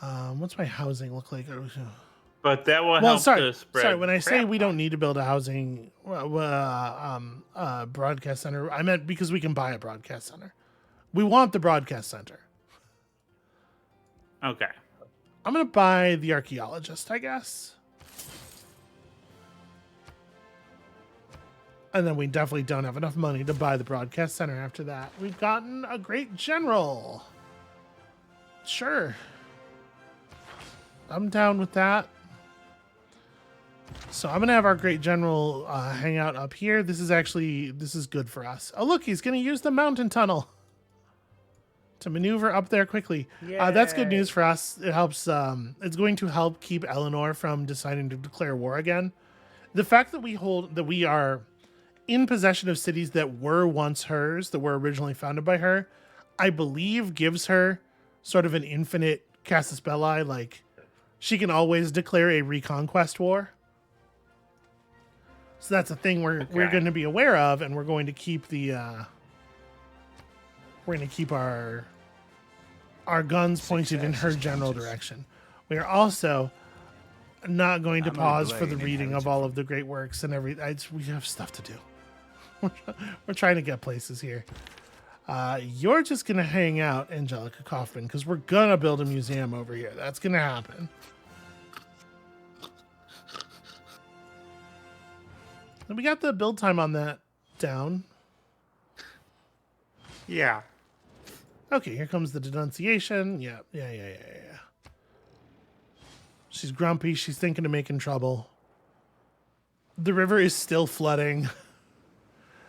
What's my housing look like? But that will help to spread. Sorry, when I say we don't need to build a housing broadcast center, I meant because we can buy a broadcast center. We want the broadcast center. Okay. I'm going to buy the archaeologist, I guess. And then we definitely don't have enough money to buy the broadcast center after that. We've gotten a great general. Sure. I'm down with that. So I'm going to have our great general hang out up here. This is good for us. Oh, look, he's going to use the mountain tunnel to maneuver up there quickly. That's good news for us. It helps. It's going to help keep Eleanor from deciding to declare war again. The fact that we are in possession of cities that were once hers, that were originally founded by her, I believe gives her sort of an infinite casus belli. Like, she can always declare a reconquest war. So that's a thing we're going to be aware of, and we're going to keep our guns pointed in her general direction. We are also not going to pause for the reading of all of the great works and we have stuff to do. We're trying to get places here. You're just going to hang out, Angelica Kaufman, because we're going to build a museum over here. That's going to happen. And we got the build time on that down. Yeah. Okay, here comes the denunciation. Yeah. She's grumpy. She's thinking of making trouble. The river is still flooding.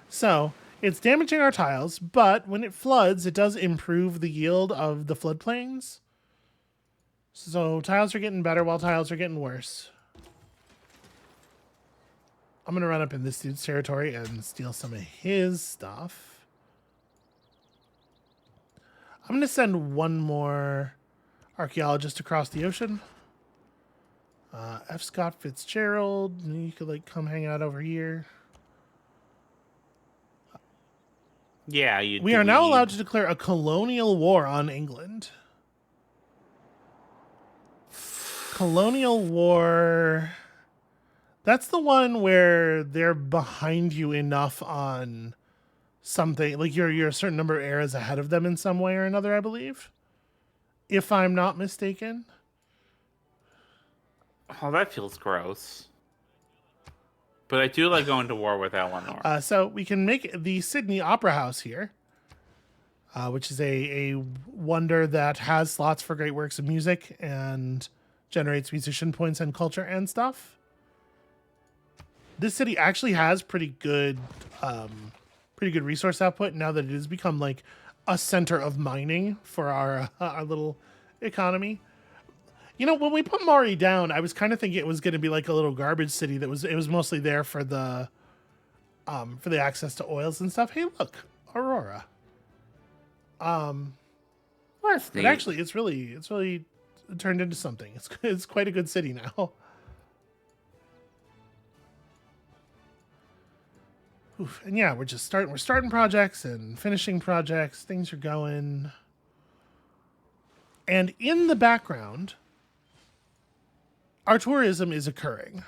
So, it's damaging our tiles, but when it floods, it does improve the yield of the floodplains. So, tiles are getting better while tiles are getting worse. I'm going to run up in this dude's territory and steal some of his stuff. I'm going to send one more archaeologist across the ocean. F. Scott Fitzgerald, you could come hang out over here. Yeah, we are now allowed to declare a colonial war on England. Colonial War. That's the one where they're behind you enough on something. Like you're a certain number of eras ahead of them in some way or another, I believe. If I'm not mistaken. Oh, that feels gross. But I do like going to war with Eleanor. So we can make the Sydney Opera House here, which is a wonder that has slots for great works of music and generates musician points and culture and stuff. This city actually has pretty good resource output now that it has become like a center of mining for our little economy. You know, when we put Mari down, I was kind of thinking it was going to be like a little garbage city it was mostly there for the access to oils and stuff. Hey, look, Aurora. That's But neat. actually, it's really turned into something. It's quite a good city now. Oof. And yeah, we're starting projects and finishing projects. Things are going. And in the background, our tourism is occurring.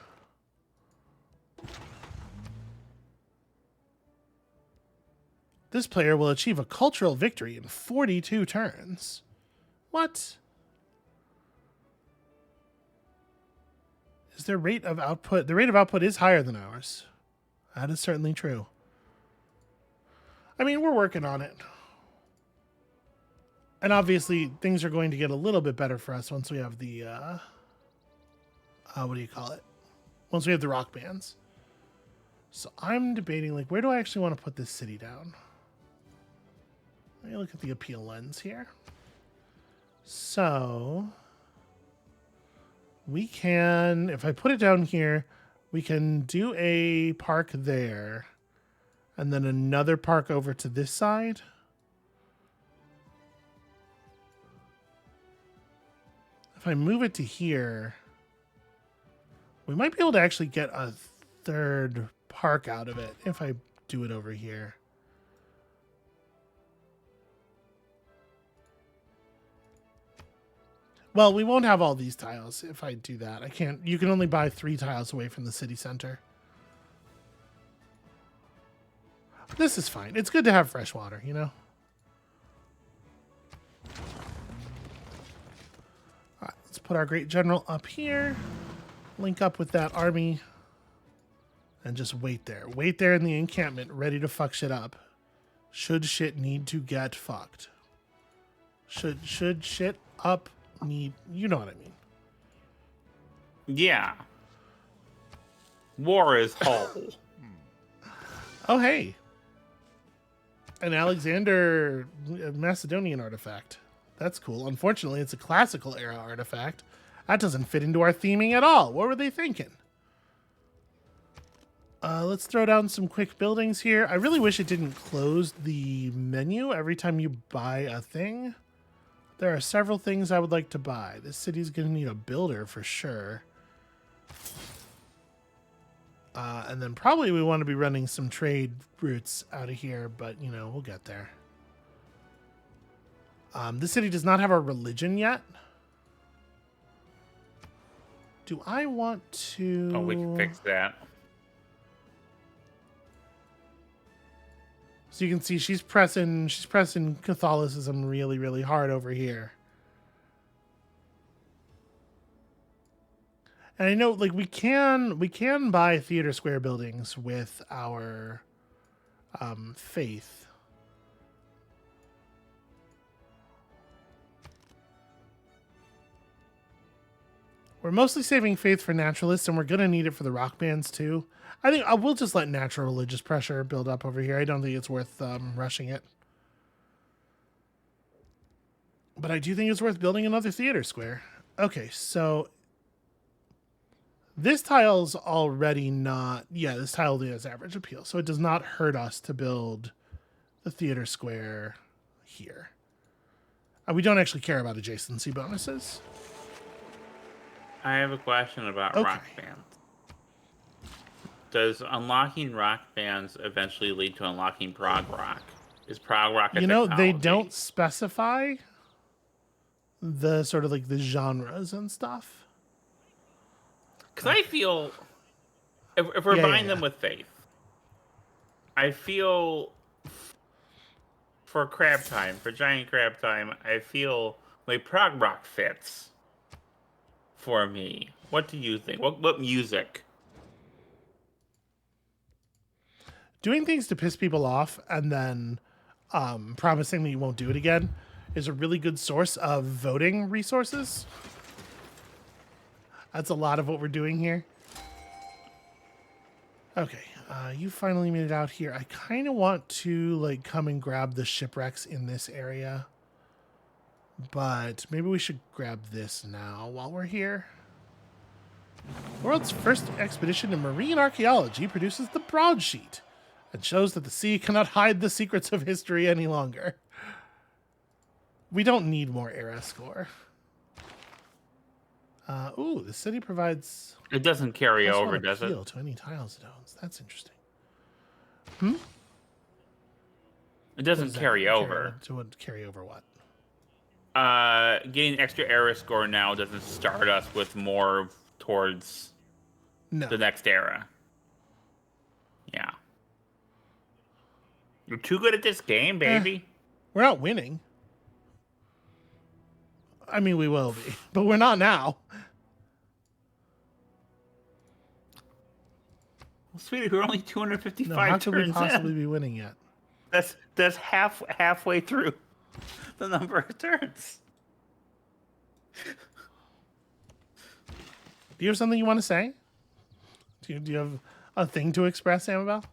This player will achieve a cultural victory in 42 turns. What? Is their rate of output? The rate of output is higher than ours. That is certainly true. I mean, we're working on it. And obviously, things are going to get a little bit better for us once we have the, what do you call it? Once we have the rock bands. So I'm debating, like, where do I actually want to put this city down? Let me look at the appeal lens here. So we can, if I put it down here, we can do a park there and then another park over to this side. If I move it to here, we might be able to actually get a third park out of it if I do it over here. Well, we won't have all these tiles if I do that. I can't. You can only buy 3 tiles away from the city center. This is fine. It's good to have fresh water, you know? All right, let's put our great general up here. Link up with that army. And just wait there. Wait there in the encampment, ready to fuck shit up. Should shit need to get fucked. Should shit up need... You know what I mean. Yeah. War is whole. Oh, hey. An Alexander Macedonian artifact. That's cool. Unfortunately, it's a classical era artifact. That doesn't fit into our theming at all. What were they thinking? Let's throw down some quick buildings here. I really wish it didn't close the menu every time you buy a thing. There are several things I would like to buy. This city's going to need a builder for sure. And then probably we want to be running some trade routes out of here, but, you know, we'll get there. This city does not have a religion yet. Do I want to... Oh, we can fix that. So you can see she's pressing Catholicism really, really hard over here. And I know, like, we can buy theater square buildings with our faith. We're mostly saving faith for naturalists, and we're going to need it for the rock bands, too. I think I will just let natural religious pressure build up over here. I don't think it's worth rushing it. But I do think it's worth building another theater square. Okay, so... This tile's already not... Yeah, this tile has average appeal, so it does not hurt us to build the theater square here. We don't actually care about adjacency bonuses. I have a question about Okay. rock bands. Does unlocking rock bands eventually lead to unlocking prog rock? Is prog rock a You know, they technology? don't specify the sort of like the genres and stuff. Because I feel if we're Yeah, yeah, buying them yeah. with faith, I feel for crab time, for giant crab time, I feel like prog rock fits for me. What do you think? What music? Doing things to piss people off and then promising that you won't do it again is a really good source of voting resources. That's a lot of what we're doing here. Okay, you finally made it out here. I kind of want to like come and grab the shipwrecks in this area, but maybe we should grab this now while we're here. The world's first expedition in marine archaeology produces the broadsheet and shows that the sea cannot hide the secrets of history any longer. We don't need more era score. Ooh, the city provides It doesn't carry plus over, one does it? appeal to any tiles it owns. That's interesting. It doesn't What does that carry mean? over. Carry over what? Getting extra era score now doesn't start us with more towards No. the next era. Yeah. You're too good at this game, baby. We're not winning. I mean, we will be, but we're not now. Well, sweetie, we're only 255 No, how could we turns possibly in. be winning yet? That's halfway through the number of turns. Do you have something you want to say? Do you have a thing to express, Amabel?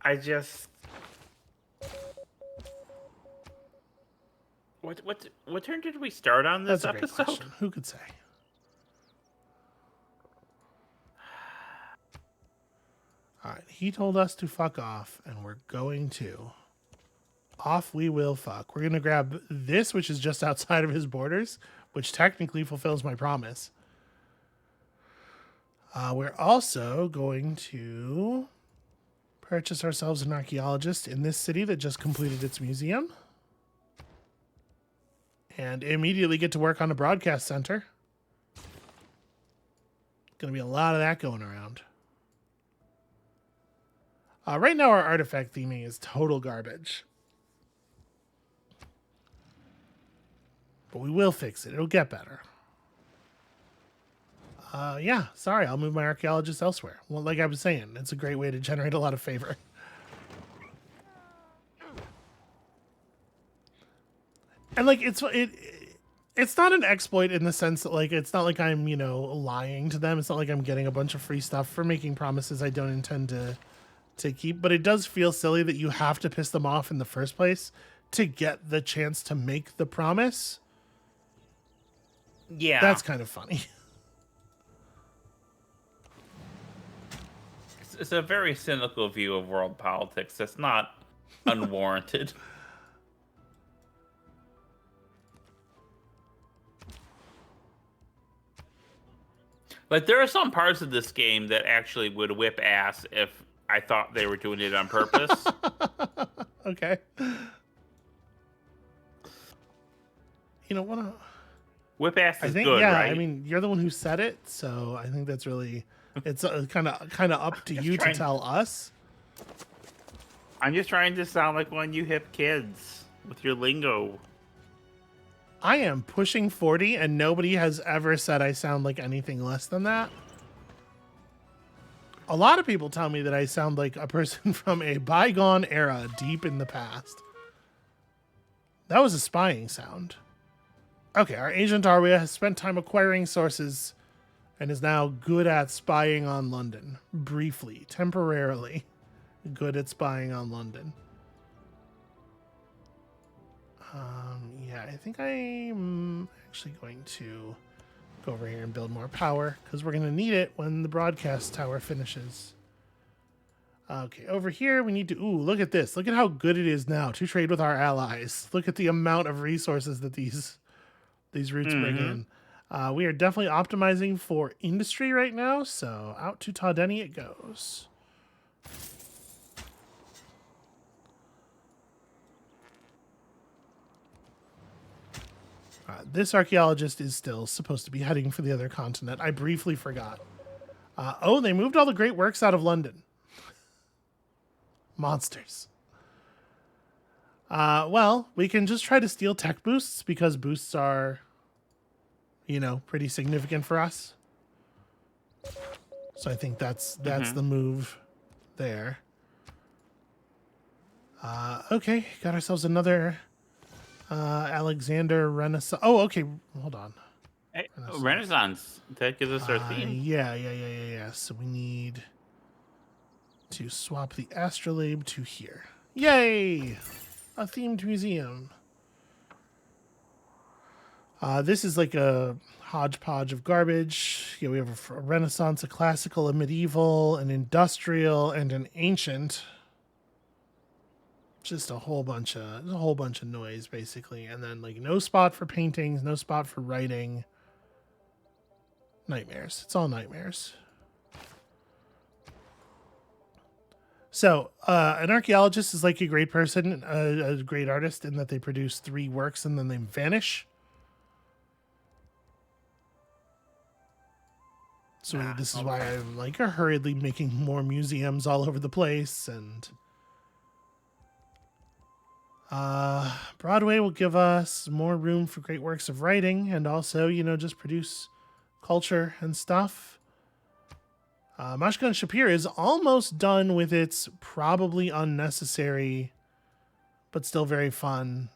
I just what turn did we start on this That's a great episode? question. Who could say? All right, he told us to fuck off, and we're going to. Off we will fuck. We're going to grab this, which is just outside of his borders, which technically fulfills my promise. We're also going to purchase ourselves an archaeologist in this city that just completed its museum. And immediately get to work on a broadcast center. Going to be a lot of that going around. Right now, our artifact theming is total garbage. But we will fix it. It'll get better. Yeah, sorry. I'll move my archaeologist elsewhere. Well, like I was saying, it's a great way to generate a lot of favor. And, like, it's not an exploit in the sense that, like, it's not like I'm, lying to them. It's not like I'm getting a bunch of free stuff for making promises I don't intend to keep. But it does feel silly that you have to piss them off in the first place to get the chance to make the promise. Yeah. That's kind of funny. It's a very cynical view of world politics. That's not unwarranted. Like, there are some parts of this game that actually would whip ass if I thought they were doing it on purpose. Okay. You know what? Whip ass I is think, good, yeah. right? I mean, you're the one who said it, so I think that's really. It's kind of up to you to tell us. I'm just trying to sound like one of you hip kids with your lingo. I am pushing 40, and nobody has ever said I sound like anything less than that. A lot of people tell me that I sound like a person from a bygone era deep in the past. That was a spying sound. Okay, our agent Arwia has spent time acquiring sources and is now good at spying on London. Briefly, temporarily good at spying on London. Yeah, I think I'm actually going to go over here and build more power because we're going to need it when the broadcast tower finishes. Okay, over here we need to... Ooh, look at this. Look at how good it is now to trade with our allies. Look at the amount of resources that these routes bring in. We are definitely optimizing for industry right now, so out to Taudeni it goes. This archaeologist is still supposed to be heading for the other continent. I briefly forgot. Oh, they moved all the great works out of London. Monsters. Well, we can just try to steal tech boosts because boosts are, pretty significant for us. So I think that's the move there. Okay, got ourselves another Alexander Renaissance. Oh, okay, hold on. Hey, Renaissance. That gives us our theme. Yeah. So we need to swap the astrolabe to here. Yay! A themed museum. This is like a hodgepodge of garbage. Yeah, we have a Renaissance, a classical, a medieval, an industrial, and an ancient. Just a whole bunch of noise, basically. And then like no spot for paintings, no spot for writing. Nightmares. It's all nightmares. So, an archaeologist is like a great person, a great artist, in that they produce 3 works and then they vanish. So this is why I'm like hurriedly making more museums all over the place. And Broadway will give us more room for great works of writing and also, just produce culture and stuff. Mashkan Shapir is almost done with its probably unnecessary, but still very fun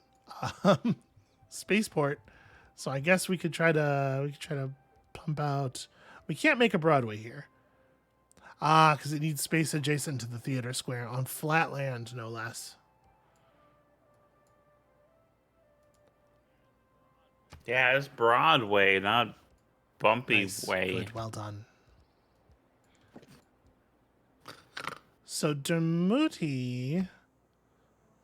spaceport. So I guess we could try to pump out. We can't make a Broadway here. Because it needs space adjacent to the theater square on flat land, no less. Yeah, it's Broadway, not bumpy Nice. way. Good. Well done. So Dermuti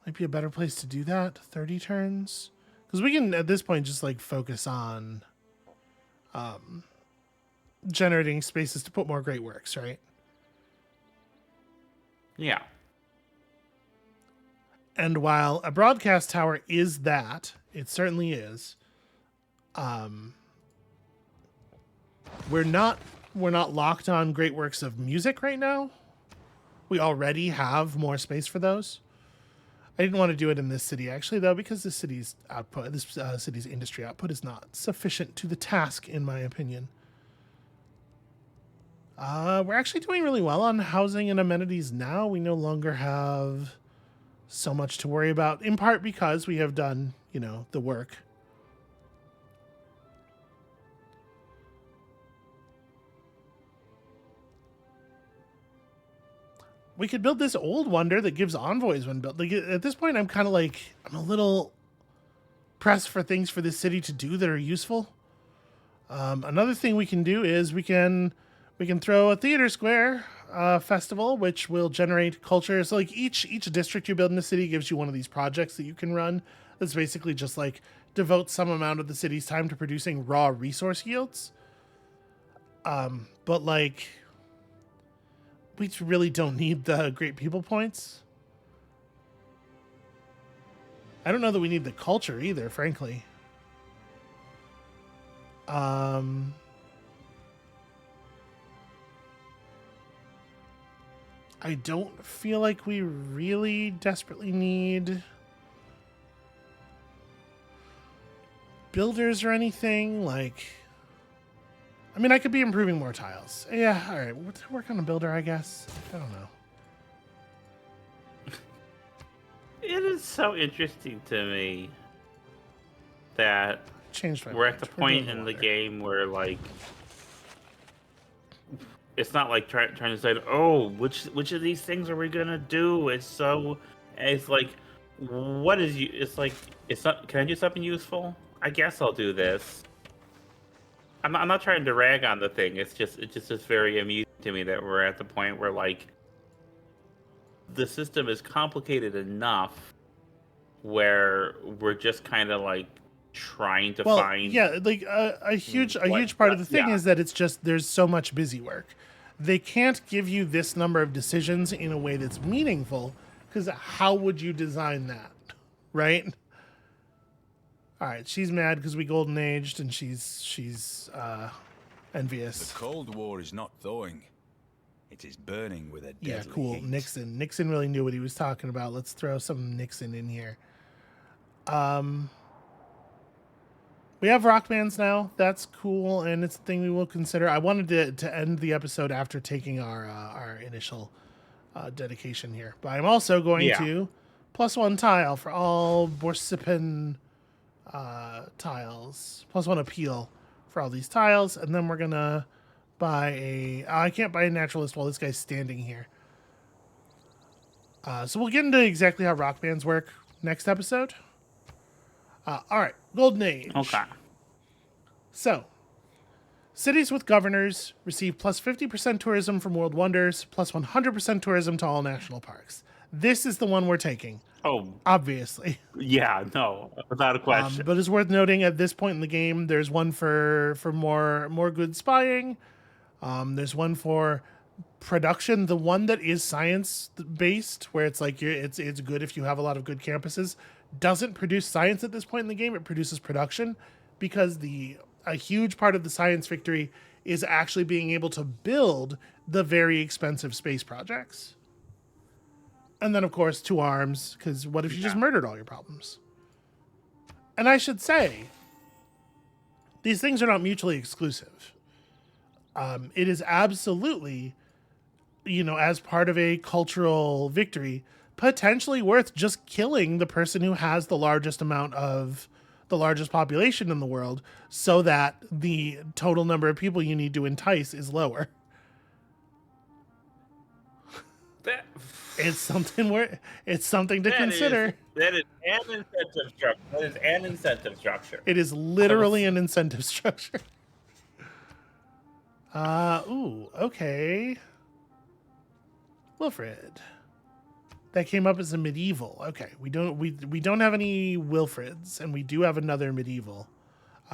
might be a better place to do that. 30 turns. Because we can, at this point, just like focus on generating spaces to put more great works, right? Yeah. And while a broadcast tower is that, it certainly is, we're not locked on great works of music right now. We already have more space for those. I didn't want to do it in this city, actually, though, because this city's industry output is not sufficient to the task, in my opinion. We're actually doing really well on housing and amenities now. We no longer have so much to worry about, in part because we have done, the work. We could build this old wonder that gives envoys when built. Like, at this point, I'm kind of like, I'm a little pressed for things for this city to do that are useful. Another thing we can do is we can throw a theater square festival, which will generate culture. So like each district you build in the city gives you one of these projects that you can run. That's basically just like devote some amount of the city's time to producing raw resource yields. But like, we really don't need the great people points. I don't know that we need the culture either, frankly. I don't feel like we really desperately need builders or anything. Like, I mean, I could be improving more tiles. Yeah, all right. Let's work on a builder, I guess. I don't know. It is so interesting to me that Changed my we're mind. at the We're point doing in the water. game where, like, it's not like trying to decide, oh, which of these things are we gonna do? It's like, what is you? It's like, it's not. Can I do something useful? I guess I'll do this. I'm not trying to rag on the thing. It's just very amusing to me that we're at the point where, like, the system is complicated enough where we're just kind of like trying to find. Yeah, like a huge part of the thing is that it's just there's so much busy work. They can't give you this number of decisions in a way that's meaningful, because how would you design that, right? All right, she's mad because we golden aged, and she's envious. The Cold War is not thawing. It is burning with a deadly Yeah, cool. heat. Nixon really knew what he was talking about. Let's throw some Nixon in here. We have rock bands now. That's cool, and it's a thing we will consider. I wanted to end the episode after taking our initial dedication here, but I'm also going to +1 tile for all Borsipan tiles. +1 appeal for all these tiles, and then we're gonna buy a... I can't buy a naturalist while this guy's standing here. So we'll get into exactly how rock bands work next episode. All right, Golden Age. Okay. So, cities with governors receive +50% tourism from World Wonders, +100% tourism to all national parks. This is the one we're taking. Oh, Obviously. yeah, no, without a question. But it's worth noting at this point in the game, there's one for more good spying. There's one for production. The one that is science based, where it's like it's good if you have a lot of good campuses, doesn't produce science at this point in the game. It produces production, because a huge part of the science victory is actually being able to build the very expensive space projects. And then, of course, 2 arms, because what if you just murdered all your problems? And I should say, these things are not mutually exclusive. It is absolutely, as part of a cultural victory, potentially worth just killing the person who has the largest population in the world, so that the total number of people you need to entice is lower. It's something to consider. That is an incentive structure. It is literally an incentive structure. Okay. Wilfred. That came up as a medieval. Okay, we don't have any Wilfreds, and we do have another medieval.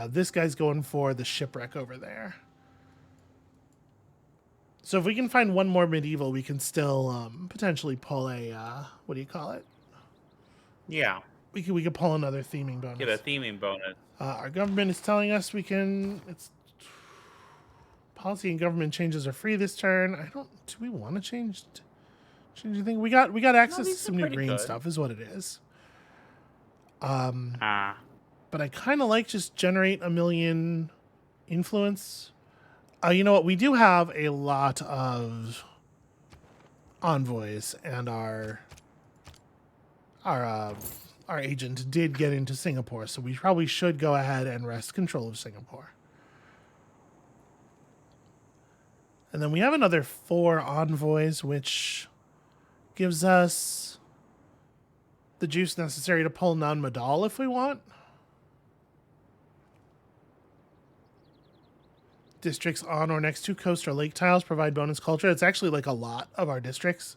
This guy's going for the shipwreck over there. So if we can find one more medieval, we can still potentially pull a what do you call it? Yeah, We could pull another theming bonus. get a theming bonus. Our government is telling us we can. It's policy and government changes are free this turn. Do we want to change anything? We got access to these some are new pretty green good. stuff, is what it is. Ah, But I kind of like just generate 1 million influence. You know what? We do have a lot of envoys, and our agent did get into Singapore, so we probably should go ahead and wrest control of Singapore. And then we have another 4 envoys, which gives us the juice necessary to pull non-Madal if we want. Districts on or next to coast or lake tiles provide bonus culture. It's actually like a lot of our districts.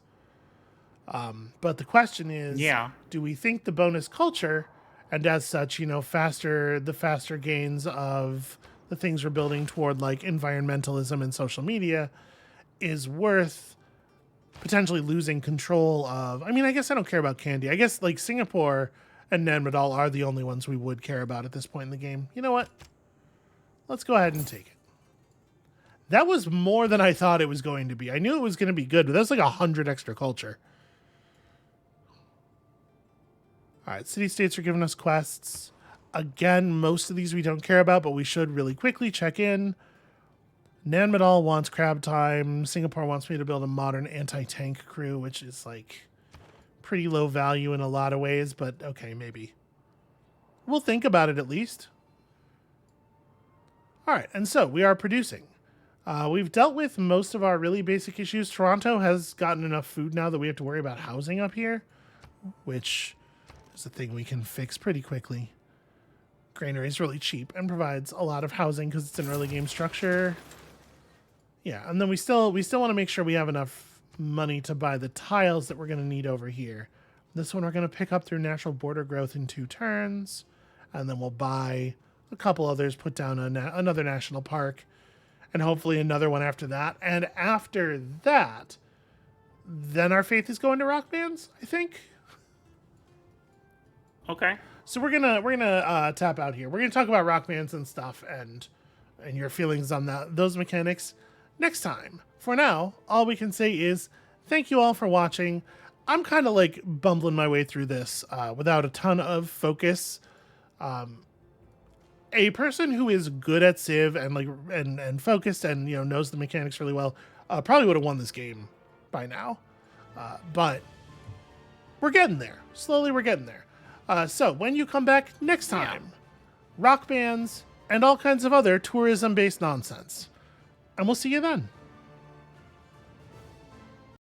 But the question is, do we think the bonus culture, and as such, the faster gains of the things we're building toward, like environmentalism and social media, is worth potentially losing control of? I mean, I guess I don't care about Candy. I guess like Singapore and Nanmadal are the only ones we would care about at this point in the game. You know what? Let's go ahead and take it. That was more than I thought it was going to be. I knew it was going to be good, but that's like 100 extra culture. All right, city-states are giving us quests. Again, most of these we don't care about, but we should really quickly check in. Nanmadal wants crab time. Singapore wants me to build a modern anti-tank crew, which is like pretty low value in a lot of ways, but okay, maybe. We'll think about it at least. All right, and so we are producing. We've dealt with most of our really basic issues. Toronto has gotten enough food now that we have to worry about housing up here, which is a thing we can fix pretty quickly. Granary is really cheap and provides a lot of housing because it's an early game structure. Yeah, and then we still want to make sure we have enough money to buy the tiles that we're going to need over here. This one we're going to pick up through natural border growth in 2 turns, and then we'll buy a couple others, put down another national park, and hopefully another one after that. And after that, then our faith is going to rock bands, I think. okay. So we're gonna tap out here. We're gonna talk about rock bands and stuff and your feelings on those mechanics next time. For now, all we can say is thank you all for watching. I'm kind of like bumbling my way through this without a ton of focus. A person who is good at Civ and and focused and knows the mechanics really well probably would have won this game by now. But we're getting there. Slowly, we're getting there. So when you come back next time, rock bands and all kinds of other tourism-based nonsense. And we'll see you then.